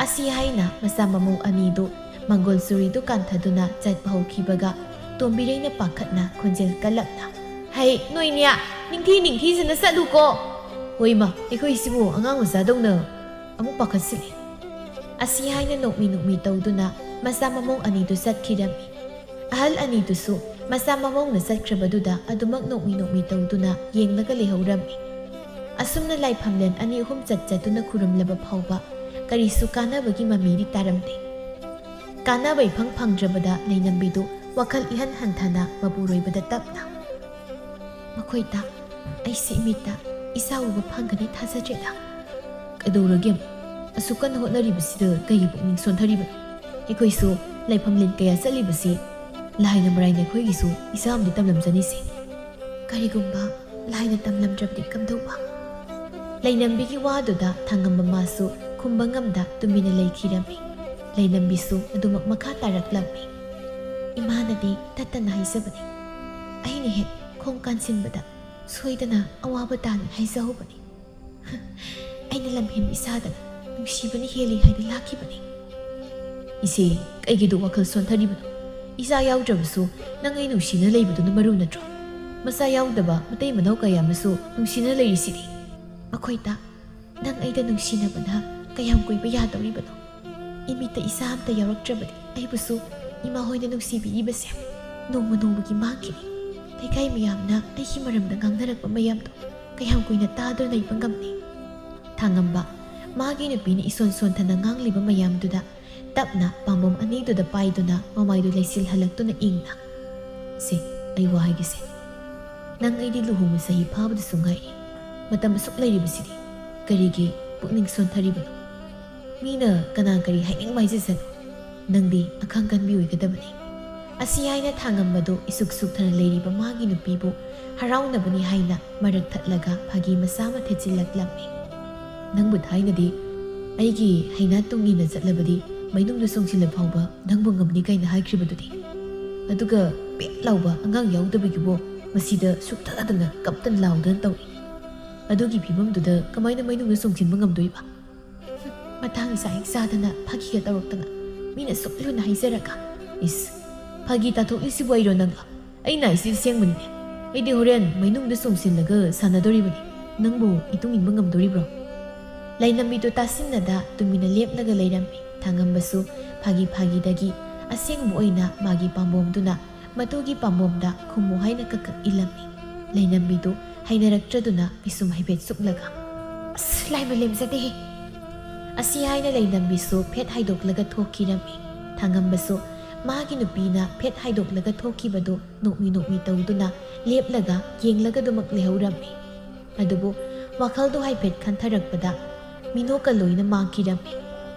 ꯑꯁꯤ ꯍꯥꯏꯅ ꯃꯆꯥ ꯃꯃꯧ ꯑꯅꯤꯗꯨ ꯃꯪꯒꯣꯜ ꯆꯨꯔꯤꯗꯨ ꯀꯥꯟꯊꯗꯨꯅ ꯆꯠꯄ ꯍꯧꯈꯤꯕꯒ ꯇꯣꯝꯕꯤꯔꯩꯅ ꯄꯥꯈꯠꯅ ꯈꯣꯟꯖꯦꯜ ꯀꯜꯂꯛꯅ ꯍꯩ ꯅꯣꯏꯅꯦ, ꯅꯤꯡꯊꯤꯖꯅ ꯆꯠꯂꯨꯀꯣ꯫ ꯍꯣꯏ ꯏꯃꯥ, ꯑꯩꯈꯣꯏꯁꯤꯕꯨ ꯑꯉꯥꯡ ꯃꯆꯥꯗꯧꯅ ꯑꯃꯨꯛ ꯄꯥꯈꯠꯁꯤꯜꯂꯦ꯫ ꯑꯁꯤ ꯍꯥꯏꯅ ꯅꯣꯛꯃꯤ ꯇꯧꯗꯨꯅ ꯃꯆꯥ ꯃꯃꯧ ꯑꯅꯤꯗꯨ ꯆꯠꯈꯤꯔꯝꯃꯤ꯫ ꯑꯍꯜ ꯑꯅꯤꯗꯨꯁꯨ ꯃꯆꯥ ꯃꯃꯧꯅ ꯆꯠꯈ꯭ꯔꯕꯗꯨꯗ ꯑꯗꯨꯃꯛ ꯅꯣꯛꯃꯤ ꯇꯧꯗꯨꯅ ꯌꯦꯡꯂꯒ ꯂꯩꯍꯧꯔꯝꯃꯤ꯫ ꯑꯁꯨꯝꯅ ꯂꯥꯏꯐꯝꯂꯦꯟ 2-3 ꯆꯠꯇꯨꯅ ꯈꯨꯔꯨꯝꯂꯕ ꯐꯥꯎꯕ ꯀꯔꯤꯁꯨ ꯀꯥꯟꯅꯕꯒꯤ ꯃꯃꯤꯗꯤ ꯇꯥꯔꯝꯗꯦ꯫ ꯀꯥꯟꯅꯕ ꯏꯐꯪ ꯐꯪꯗ꯭ꯔꯕꯗ ꯂꯩꯅꯝꯕꯤꯗꯨ ꯋꯥꯈꯜ ꯏꯍꯟ ꯍꯟꯊꯅ ꯃꯄꯨꯔꯣꯏꯕꯗ ꯇꯞꯅ ꯃꯈꯣꯏꯗ ꯑꯩꯁꯤ ꯏꯃꯤꯠꯇ ꯏꯆꯥ ꯎꯕ ꯐꯪꯒꯅꯤ ꯊꯥꯖꯗ꯭ꯔꯦꯗ꯫ ꯀꯩꯗꯧꯔꯒꯦ? ꯑꯁꯨꯛ ꯀꯟꯅ ꯍꯣꯠꯅꯔꯤꯕꯁꯤꯗ ꯀꯩꯒꯤ ꯄꯨꯛꯅꯤꯡ ꯁꯣꯟꯊꯔꯤꯕꯅꯣ? ꯑꯩꯈꯣꯏꯁꯨ ꯂꯩꯐꯝꯂꯦꯟ ꯀꯌꯥ ꯆꯠꯂꯤꯕꯁꯤ ꯂꯥꯏꯅ ꯃꯔꯥꯏꯅ ꯑꯩꯈꯣꯏꯒꯤꯁꯨ ꯏꯆꯥ ꯑꯃꯗꯤ ꯇꯝꯂꯝꯖꯅꯤꯁꯦ꯫ ꯀꯔꯤꯒꯨꯝꯕ ꯂꯥꯏꯅ ꯇꯝꯂꯝꯗ꯭ꯔꯕꯗꯤ ꯀꯝꯗꯧꯕ? ꯂꯩꯅꯝꯕꯤꯒꯤ ꯋꯥꯗꯨꯗ ꯊꯥꯡꯉꯝꯕ ꯃꯥꯁꯨ ꯈꯨꯝꯕ ꯉꯝꯗ ꯇꯨꯃꯤꯟꯅ ꯂꯩꯈꯤꯔꯝꯃꯤ꯫ ꯂꯩꯅꯝꯕꯤꯁꯨ ꯑꯗꯨꯃꯛ ꯃꯈꯥ ꯇꯥꯔꯛꯂꯝꯃꯤ꯫ ꯏꯃꯥꯅꯗꯤ ꯇꯠꯇꯅ ꯍꯥꯏꯖꯕꯅꯤ, ꯑꯩꯅ ꯍꯦꯛ ꯈꯣꯡ ꯀꯥꯟꯁꯤꯟꯕꯗ ꯁꯣꯏꯗꯅ ꯑꯋꯥꯕ ꯇꯥꯅꯤ ꯍꯥꯏꯖꯍꯧꯕꯅꯤ꯫ ꯑꯩꯅ ꯂꯝꯍꯦꯟꯕ ꯏꯆꯥꯗꯅ ꯅꯨꯡꯁꯤꯕꯅ ꯍꯦꯜꯂꯤ ꯍꯥꯏꯅ ꯂꯥꯛꯈꯤꯕꯅꯤ꯫ ꯏꯆꯦ, ꯀꯩꯒꯤꯗꯨ ꯋꯥꯈꯜ ꯁꯣꯟꯊꯔꯤꯕꯅꯣ? ꯏꯆꯥ ꯌꯥꯎꯗ꯭ꯔꯕꯁꯨ ꯅꯪ ꯑꯩ ꯅꯨꯡꯁꯤꯅ ꯂꯩꯕꯗꯨꯅ ꯃꯔꯨ ꯅꯠꯇ꯭ꯔꯣ? ꯃꯆꯥ ꯌꯥꯎꯗꯕ ꯃꯇꯩ ꯃꯅꯥꯎ ꯀꯌꯥ ꯑꯃꯁꯨ ꯅꯨꯡꯁꯤꯅ ꯂꯩꯔꯤꯁꯤꯗꯤ꯫ ꯃꯈꯣꯏꯗ ꯅꯪ ꯑꯩꯗ ꯅꯨꯡꯁꯤꯅꯕꯅ ꯀꯌꯥꯝ ꯀꯨꯏꯕ ꯌꯥꯗꯧꯔꯤꯕꯅꯣ? ꯏꯃꯤꯠꯇ ꯏꯆꯥ ꯑꯝꯇ ꯌꯥꯎꯔꯛꯇ꯭ꯔꯕꯗꯤ ꯑꯩꯕꯨꯁꯨ ꯏꯃꯥ ꯍꯣꯏꯅ ꯅꯨꯡꯁꯤꯕꯤꯔꯤꯕꯁꯦ ꯅꯣꯡꯃ ꯅꯣꯡꯃꯒꯤ ꯃꯥꯡꯈꯤꯅꯤ꯫ ꯂꯩꯀꯥꯏ ꯃꯌꯥꯝꯅ ꯑꯩꯒꯤ ꯃꯔꯝꯗ ꯉꯥꯡꯅꯔꯛꯄ ꯃꯌꯥꯝꯗꯣ ꯀꯌꯥꯝ ꯀꯨꯏꯅ ꯇꯥꯗꯨꯅ ꯂꯩꯕ ꯉꯝꯅꯤ? ꯊꯥꯡꯉꯝꯕ ꯃꯥꯒꯤ ꯅꯨꯄꯤꯅ ꯏꯁꯣꯟ ꯁꯣꯟꯊꯅ ꯉꯥꯡꯂꯤꯕ ꯃꯌꯥꯝꯗꯨꯗ ꯇꯞꯅ ꯄꯥꯝꯕꯣꯝ ꯑꯅꯤꯗꯨꯗ ꯄꯥꯏꯗꯨꯅ ꯃꯃꯥꯏꯗꯨ ꯂꯩꯁꯤꯜꯍꯜꯂꯛꯇꯨꯅ ꯏꯪꯅ ꯁꯤ ꯑꯩ ꯋꯥ ꯍꯥꯏꯒꯦꯁꯦ, ꯅꯪ ꯑꯩꯗꯤ ꯂꯨꯍꯣꯡꯕ ꯆꯍꯤ ꯐꯥꯕꯗꯁꯨ ꯉꯥꯏꯔꯤ꯫ ꯃꯇꯝ ꯑꯁꯨꯛ ꯂꯩꯔꯤꯕꯁꯤꯗꯤ ꯀꯔꯤꯒꯤ ꯄꯨꯛꯅꯤꯡ ꯁꯣꯟꯊꯔꯤꯕꯅꯣ? ꯃꯤꯅ ꯀꯅꯥ ꯀꯔꯤ ꯍꯥꯏꯅꯤꯡꯕ ꯍꯥꯏꯖꯁꯅꯨ, ꯅꯪꯗꯤ ꯑꯈꯥꯡ ꯀꯟꯕꯤ ꯑꯣꯏꯒꯗꯕꯅꯤ꯫ ꯑꯁꯤ ꯍꯥꯏꯅ ꯊꯥꯡꯉꯝꯕꯗꯨ ꯏꯁꯨꯛ ꯁꯨꯛꯊꯅ ꯂꯩꯔꯤꯕ ꯃꯥꯒꯤ ꯅꯨꯄꯤꯕꯨ ꯍꯔꯥꯎꯅꯕꯅꯤ ꯍꯥꯏꯅ ꯃꯔꯛ ꯊꯠꯂꯒ ꯐꯥꯒꯤ ꯃꯆꯥ ꯑꯃ ꯊꯦꯠꯆꯤꯜꯂꯛꯂꯝꯃꯤ꯫ ꯅꯪꯕꯨ ꯊꯥꯏꯅꯗꯤ ꯑꯩꯒꯤ ꯍꯩꯅꯥ ꯇꯨꯡꯏꯟꯅ ꯆꯠꯂꯕꯗꯤ ꯃꯩꯅꯨꯡꯗ ꯆꯣꯡꯁꯤꯜꯂ ꯐꯥꯎꯕ ꯅꯪꯕꯨ ꯉꯝꯅꯤ ꯀꯥꯏꯅ ꯍꯥꯏꯈ꯭ꯔꯤꯕꯗꯨꯗꯤ꯫ ꯑꯗꯨꯒ ꯄꯦꯠ ꯂꯥꯎꯕ ꯑꯉꯥꯡ ꯌꯥꯎꯗꯕꯒꯤꯕꯣ ꯃꯁꯤꯗ ꯁꯨꯛꯊꯗꯅ ꯀꯞꯇꯅ ꯂꯥꯎꯗꯅ ꯇꯧꯏ꯫ ꯑꯗꯨꯒꯤ ꯐꯤꯕꯝꯗꯨꯗ ꯀꯃꯥꯏꯅ ꯃꯩꯅꯨꯡꯗ ꯆꯣꯡꯁꯤꯟꯕ ꯉꯝꯗꯣꯏꯕ? ꯃꯇꯥꯡ ꯆꯥꯛ ꯆꯥꯗꯅ ꯐꯥꯒꯤꯒ ꯇꯧꯔꯛꯇꯅ ꯃꯤꯅ ꯁꯨꯛ ꯂꯨꯅ ꯍꯥꯏꯖꯔꯒ ꯏꯁ ꯐꯥꯒꯤ ꯇꯥꯊꯣꯛꯂꯤꯁꯤꯕꯨ ꯑꯩꯔꯣ ꯅꯪꯂꯣ? ꯑꯩꯅ ꯑꯩꯁꯤ ꯑꯁꯦꯡꯕꯅꯤꯅꯦ꯫ ꯑꯩꯗꯤ ꯍꯣꯔꯦꯟ ꯃꯩꯅꯨꯡꯗ ꯆꯣꯡꯁꯤꯜꯂꯒ ꯁꯥꯟꯅꯗꯣꯔꯤꯕꯅꯤ꯫ ꯅꯪꯕꯨ ꯏꯇꯨꯡ ꯏꯟꯕ ꯉꯝꯗꯣꯔꯤꯕ꯭ꯔꯣ? ꯂꯩꯅꯝꯕꯤꯗꯨ ꯇꯥꯁꯤꯟꯅꯗ ꯇꯨꯃꯤꯟꯅ ꯂꯦꯞꯂꯒ ꯂꯩꯔꯝꯃꯤ꯫ ꯊꯥꯡꯉꯝꯕꯁꯨ ꯐꯥꯒꯤꯗꯒꯤ ꯑꯁꯦꯡꯕ ꯑꯣꯏꯅ ꯃꯥꯒꯤ ꯄꯥꯝꯕꯣꯝꯗꯨꯅ ꯃꯇꯨꯒꯤ ꯄꯥꯝꯕꯣꯝꯗ ꯈꯨꯝꯃꯨ ꯍꯥꯏꯅ ꯀꯛꯀꯛ ꯏꯜꯂꯝꯃꯤ꯫ ꯂꯩꯅꯝꯕꯤꯗꯨ ꯍꯩꯅꯔꯛꯇ꯭ꯔꯗꯨꯅ ꯄꯤꯁꯨꯝ ꯍꯥꯏꯐꯦꯠ ꯁꯨꯛꯂꯒ ꯑꯁ ꯂꯥꯏꯃ ꯂꯦꯝꯖꯗꯦꯍꯦ ꯑꯁꯤ ꯍꯥꯏꯅ ꯂꯩꯅꯝꯕꯤꯁꯨ ꯐꯦꯠ ꯍꯥꯏꯗꯣꯛꯂꯒ ꯊꯣꯛꯈꯤꯔꯝꯃꯤ꯫ ꯊꯥꯡꯉꯝꯕꯁꯨ ꯃꯥꯒꯤ ꯅꯨꯄꯤꯅ ꯐꯦꯠ ꯍꯥꯏꯗꯣꯛꯂꯒ ꯊꯣꯛꯈꯤꯕꯗꯨ ꯅꯣꯛꯃꯤ ꯇꯧꯗꯨꯅ ꯂꯦꯞꯂꯒ ꯌꯦꯡꯂꯒꯗꯨꯃꯛ ꯂꯩꯍꯧꯔꯝꯃꯤ꯫ ꯑꯗꯨꯕꯨ ꯋꯥꯈꯜꯗꯨ ꯍꯥꯏꯐꯦꯠ ꯈꯟꯊꯔꯛꯄꯗ ꯃꯤꯅꯣꯛꯀ ꯂꯣꯏꯅ ꯃꯥꯡꯈꯤꯔꯝꯃꯤ꯫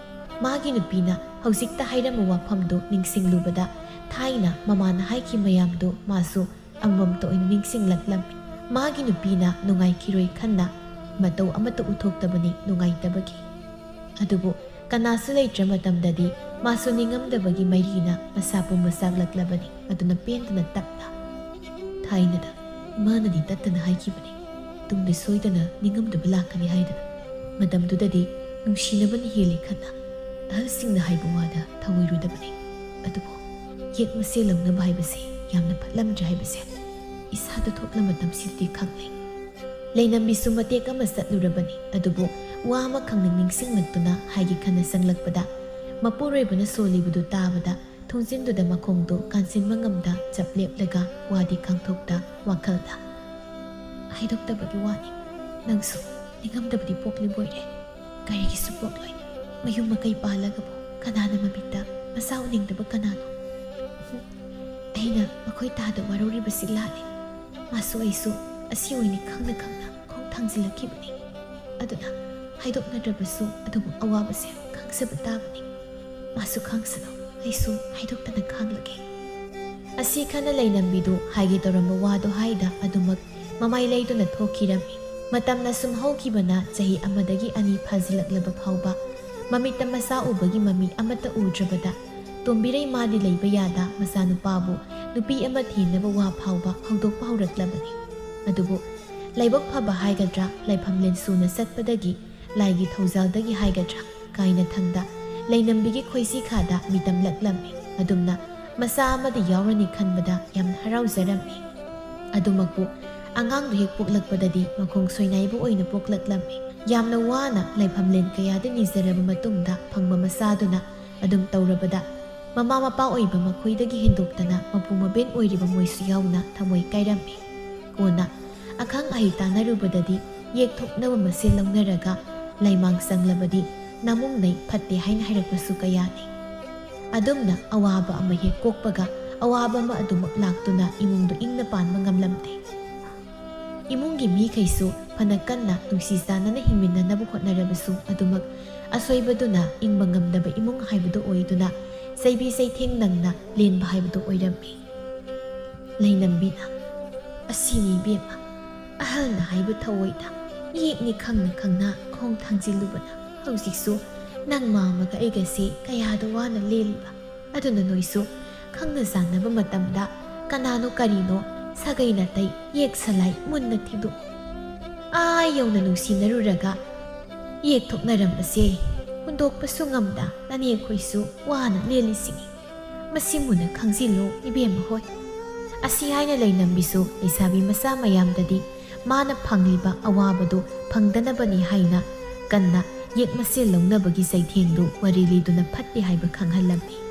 ꯃꯥꯒꯤ ꯅꯨꯄꯤꯅ ꯍꯧꯖꯤꯛꯇ ꯍꯥꯏꯔꯝꯕ ꯋꯥꯐꯝꯗꯨ ꯅꯤꯡꯁꯤꯡꯂꯨꯕꯗ ꯊꯥꯏꯅ ꯃꯃꯥꯅ ꯍꯥꯏꯈꯤ ꯃꯌꯥꯝꯗꯨ ꯃꯥꯁꯨ ꯑꯃꯃꯝꯇ ꯑꯣꯏꯅ ꯅꯤꯡꯁꯤꯡꯂꯛꯂꯝꯃꯤ꯫ ꯃꯥꯒꯤ ꯅꯨꯄꯤꯅ ꯅꯨꯡꯉꯥꯏꯈꯤꯔꯣꯏ ꯈꯟꯅ ꯃꯇꯧ ꯑꯃꯠꯇ ꯎꯠꯊꯣꯛꯇꯕꯅꯤ ꯅꯨꯡꯉꯥꯏꯇꯕꯒꯤ꯫ ꯑꯗꯨꯕꯨ ꯀꯅꯥꯁꯨ ꯂꯩꯇ꯭ꯔ ꯃꯇꯝꯗꯗꯤ ꯃꯥꯁꯨ ꯅꯤꯡꯉꯝꯗꯕꯒꯤ ꯃꯩꯔꯤꯅ ꯃꯁꯥ ꯄꯨꯝꯕ ꯆꯥꯛꯂꯛꯂꯕꯅꯤ꯫ ꯑꯗꯨꯅ ꯄꯦꯟꯗꯅ ꯇꯞꯅ ꯊꯥꯏꯅꯗ ꯏꯃꯥꯅꯗꯤ ꯇꯠꯇꯅ ꯍꯥꯏꯈꯤꯕꯅꯤ, ꯇꯨꯡꯗ ꯁꯣꯏꯗꯅ ꯅꯤꯡꯉꯝꯗꯕ ꯂꯥꯛꯀꯅꯤ ꯍꯥꯏꯗꯅ꯫ ꯃꯇꯝꯗꯨꯗꯗꯤ ꯅꯨꯡꯁꯤꯅꯕꯅ ꯍꯦꯜꯂꯤ ꯈꯟꯅ ꯑꯍꯜꯁꯤꯡꯅ ꯍꯥꯏꯕ ꯋꯥꯗ ꯊꯧꯑꯣꯏꯔꯨꯗꯕꯅꯤ꯫ ꯑꯗꯨꯕꯨ ꯌꯦꯛ ꯃꯁꯦꯜ ꯂꯧꯅꯕ ꯍꯥꯏꯕꯁꯦ ꯌꯥꯝꯅ ꯐꯠꯂꯝꯗ꯭ꯔꯦ ꯍꯥꯏꯕꯁꯦ ꯏꯁꯥꯗ ꯊꯣꯛꯂ ꯃꯇꯝꯁꯤꯗꯗꯤ ꯈꯪꯂꯦ꯫ ꯂꯩꯅꯝꯕꯤꯁꯨ ꯃꯇꯦꯛ ꯑꯃ ꯆꯠꯂꯨꯔꯕꯅꯤ꯫ ꯑꯗꯨꯕꯨ ꯋꯥ ꯑꯃ ꯈꯪꯅ ꯅꯤꯡꯁꯤꯡꯂꯛꯇꯨꯅ ꯍꯥꯏꯒꯦ ꯈꯟꯅ ꯆꯪꯂꯛꯄꯗ ꯃꯄꯨꯔꯣꯏꯕꯅ ꯁꯣꯜꯂꯤꯕꯗꯨ ꯇꯥꯕꯗ ꯊꯣꯡꯖꯤꯟꯗꯨꯗ ꯃꯈꯣꯡꯗꯨ ꯀꯥꯟꯁꯤꯟꯕ ꯉꯝꯗ ꯆꯞ ꯂꯦꯞꯂꯒ ꯋꯥꯗꯤ ꯈꯥꯡꯊꯣꯛꯇ ꯋꯥꯈꯜꯗ ꯍꯥꯏꯗꯣꯛꯇꯕꯒꯤ ꯋꯥꯅꯤ꯫ ꯅꯪꯁꯨ ꯅꯤꯡꯉꯝꯗꯕꯗꯤ ꯄꯣꯛꯂꯤꯕꯣꯏꯔꯦ꯫ ꯀꯔꯤꯒꯤꯁꯨ ꯄꯣꯛꯂꯣꯏ꯫ ꯃꯌꯨꯝ ꯃꯀꯩ ꯄꯥꯜꯂꯒꯕꯨ ꯀꯅꯥꯅ ꯃꯃꯤꯠꯇ ꯃꯆꯥ ꯎꯅꯤꯡꯗꯕ ꯀꯅꯥꯅꯣ? ꯑꯩꯅ ꯃꯈꯣꯏ ꯇꯥꯗ ꯋꯥꯔꯧꯔꯤꯕꯁꯤ ꯂꯥꯜꯂꯤ꯫ ꯃꯥꯁꯨ ꯑꯩꯁꯨ ꯑꯁꯤ ꯑꯣꯏꯅꯤ ꯈꯪꯅ ꯈꯣꯡ ꯊꯥꯡꯖꯤꯜꯂꯛꯈꯤꯕꯅꯤ꯫ ꯑꯗꯨꯅ ꯍꯥꯏꯗꯣꯛꯅꯗ꯭ꯔꯕꯁꯨ ꯑꯗꯨꯕꯨ ꯑꯋꯥꯕꯁꯦ ꯈꯪꯖꯕ ꯇꯥꯕꯅꯤ꯫ ꯃꯥꯁꯨ ꯈꯪꯁꯅꯨ, ꯑꯩꯁꯨ ꯍꯥꯏꯗꯣꯛꯇꯅ ꯈꯥꯡꯂꯒꯦ꯫ ꯑꯁꯤ ꯈꯟꯅ ꯂꯩꯅꯝꯕꯤꯗꯨ ꯍꯥꯏꯒꯦ ꯇꯧꯔꯝꯕ ꯋꯥꯗꯣ ꯍꯥꯏꯗ ꯑꯗꯨꯃꯛ ꯃꯃꯥꯏ ꯂꯩꯗꯨꯅ ꯊꯣꯛꯈꯤꯔꯝꯃꯤ꯫ ꯃꯇꯝꯅ ꯁꯨꯝ ꯍꯧꯈꯤꯕꯅ ꯆꯍꯤ ꯑꯃꯗꯒꯤ ꯑꯅꯤ ꯐꯥꯖꯤꯜꯂꯛꯂꯕ ꯐꯥꯎꯕ ꯃꯃꯤꯠꯇ ꯃꯆꯥ ꯎꯕꯒꯤ ꯃꯃꯤ ꯑꯃꯠꯇ ꯎꯗ꯭ꯔꯕꯗ ꯇꯣꯝꯕꯤꯔꯩ ꯃꯥꯗꯤ ꯂꯩꯕ ꯌꯥꯗ ꯃꯆꯥꯅꯨꯄꯥꯕꯨ ꯅꯨꯄꯤ ꯑꯃ ꯊꯤꯅꯕ ꯋꯥ ꯐꯥꯎꯕ ꯍꯧꯗꯣꯛꯄ ꯍꯧꯔꯛꯂꯕꯅꯤ꯫ ꯑꯗꯨꯕꯨ ꯂꯥꯏꯕꯛ ꯐꯕ ꯍꯥꯏꯒꯗ꯭ꯔꯥ, ꯂꯩꯐꯝꯂꯦꯟ ꯁꯨꯅ ꯆꯠꯄꯗꯒꯤ, ꯂꯥꯏꯒꯤ ꯊꯧꯖꯥꯜꯗꯒꯤ ꯍꯥꯏꯒꯗ꯭ꯔꯥ, ꯀꯥꯏꯅꯊꯪꯗ ꯂꯩꯅꯝꯕꯤꯒꯤ ꯈꯣꯏꯁꯤ-ꯈꯥꯗ ꯃꯤꯇꯝ ꯂꯛꯂꯝꯃꯤ꯫ ꯑꯗꯨꯝꯅ ꯃꯆꯥ ꯑꯃꯗꯤ ꯌꯥꯎꯔꯅꯤ ꯈꯟꯕꯗ ꯌꯥꯝꯅ ꯍꯔꯥꯎꯖꯔꯝꯃꯤ꯫ ꯑꯗꯨꯃꯛꯄꯨ ꯑꯉꯥꯡꯗꯨ ꯍꯦꯛ ꯄꯣꯛꯂꯛꯄꯗꯗꯤ ꯃꯈꯣꯡ ꯁꯣꯏꯅꯥꯏꯕ ꯑꯣꯏꯅ ꯄꯣꯛꯂꯛꯂꯝꯃꯤ꯫ ꯌꯥꯝꯅ ꯋꯥꯅ ꯂꯩꯐꯝꯂꯦꯟ ꯀꯌꯥꯗ ꯅꯤꯖꯔꯕ ꯃꯇꯨꯡꯗ ꯐꯪꯕ ꯃꯆꯥꯗꯨꯅ ꯑꯗꯨꯝ ꯇꯧꯔꯕꯗ ꯃꯃꯥ ꯃꯄꯥ ꯑꯣꯏꯕ ꯃꯈꯣꯏꯗꯒꯤ ꯍꯦꯟꯗꯣꯛꯇꯅ ꯃꯄꯨ ꯃꯕꯦꯟ ꯑꯣꯏꯔꯤꯕ ꯃꯣꯏꯁꯨ ꯌꯥꯎꯅ ꯊꯃꯣꯏ ꯀꯥꯏꯔꯝꯃꯤ꯫ ꯀꯣꯟꯅ ꯑꯈꯪ ꯑꯍꯩ ꯇꯥꯟꯅꯔꯨꯕꯗꯗꯤ ꯌꯦꯛꯊꯣꯛꯅꯕ ꯃꯁꯦꯜ ꯂꯧꯅꯔꯒ ꯂꯩꯃꯥꯡ ꯆꯪꯂꯕꯗꯤ ꯅꯃꯨꯡꯅꯩ ꯐꯠꯇꯦ ꯍꯥꯏꯅ ꯍꯥꯏꯔꯛꯄꯁꯨ ꯀꯌꯥꯅꯤ꯫ ꯑꯗꯨꯝꯅ ꯑꯋꯥꯕ ꯑꯃ ꯍꯦꯛ ꯀꯣꯛꯄꯒ ꯑꯋꯥꯕ ꯑꯃ ꯑꯗꯨꯃꯛ ꯂꯥꯛꯇꯨꯅ ꯏꯃꯨꯡꯗꯨ ꯏꯪꯅ ꯄꯥꯟꯕ ꯉꯝꯂꯝꯗꯦ꯫ ꯏꯃꯨꯡꯒꯤ ꯃꯤꯈꯩꯁꯨ ꯐꯅ ꯀꯟꯅ ꯅꯨꯡꯁꯤ ꯆꯥꯟꯅꯅ ꯍꯤꯡꯃꯤꯟꯅꯅꯕ ꯍꯣꯠꯅꯔꯕꯁꯨ ꯑꯗꯨꯃꯛ ꯑꯁꯣꯏꯕꯗꯨꯅ ꯏꯪꯕ ꯉꯝꯗꯕ ꯏꯃꯨꯡ ꯍꯥꯏꯕꯗꯨ ꯑꯣꯏꯗꯨꯅ ꯆꯩꯕꯤ ꯆꯩꯊꯦꯡ ꯅꯪꯅ ꯂꯦꯟꯕ ꯍꯥꯏꯕꯗꯨ ꯑꯣꯏꯔꯝꯃꯤ꯫ ꯂꯩꯅꯝꯕꯤꯅ "ꯑꯁꯤꯅꯤ ꯏꯕꯦꯝꯃ, ꯑꯍꯜꯅ ꯍꯥꯏꯕ ꯊꯑꯣꯏꯗ ꯌꯦꯛꯅꯤ ꯈꯪꯅ ꯈꯪꯅ ꯈꯣꯡ ꯊꯥꯡꯖꯤꯜꯂꯨꯕꯅ ꯍꯧꯖꯤꯛꯁꯨ ꯅꯪ ꯃꯥꯝꯃꯒ ꯑꯩꯒꯁꯤ ꯀꯌꯥꯗ ꯋꯥꯅ ꯂꯦꯜꯂꯤꯕ꯫ ꯑꯗꯨꯅ ꯅꯣꯏꯁꯨ ꯈꯪꯅ ꯆꯥꯟꯅꯕ ꯃꯇꯝꯗ ꯀꯅꯥꯅꯣ ꯀꯔꯤꯅꯣ ꯁꯥꯒꯩ ꯅꯥꯇꯩ ꯌꯦꯛ ꯁꯂꯥꯏ ꯃꯨꯟꯅ ꯊꯤꯗꯣꯛꯎ꯫ ꯌꯧꯅ ꯅꯨꯡꯁꯤꯅꯔꯨꯔꯒ ꯌꯦꯛꯊꯣꯛꯅꯔꯝꯕꯁꯦ ꯍꯨꯟꯗꯣꯛꯄꯁꯨ ꯉꯝꯗ ꯅꯅꯦꯈꯣꯏꯁꯨ ꯋꯥꯅ ꯂꯦꯜꯂꯤꯁꯤꯅꯤ꯫ ꯃꯁꯤ ꯃꯨꯟꯅ ꯈꯪꯖꯤꯜꯂꯨ ꯏꯕꯦꯝꯃ ꯍꯣꯏ"꯫ ꯑꯁꯤ ꯍꯥꯏꯅ ꯂꯩꯅꯝꯕꯤꯁꯨ ꯂꯩꯁꯥꯕꯤ ꯃꯆꯥ ꯃꯌꯥꯝꯗꯗꯤ ꯃꯥꯅ ꯐꯪꯂꯤꯕ ꯑꯋꯥꯕꯗꯨ ꯐꯪꯗꯅꯕꯅꯤ ꯍꯥꯏꯅ ꯀꯟꯅ ꯌꯦꯛ ꯃꯁꯦꯜ ꯂꯧꯅꯕꯒꯤ ꯆꯩꯊꯦꯡꯗꯨ ꯋꯥꯔꯤ ꯂꯤꯗꯨꯅ ꯐꯠꯇꯦ ꯍꯥꯏꯕ ꯈꯪꯍꯜꯂꯝꯃꯤ꯫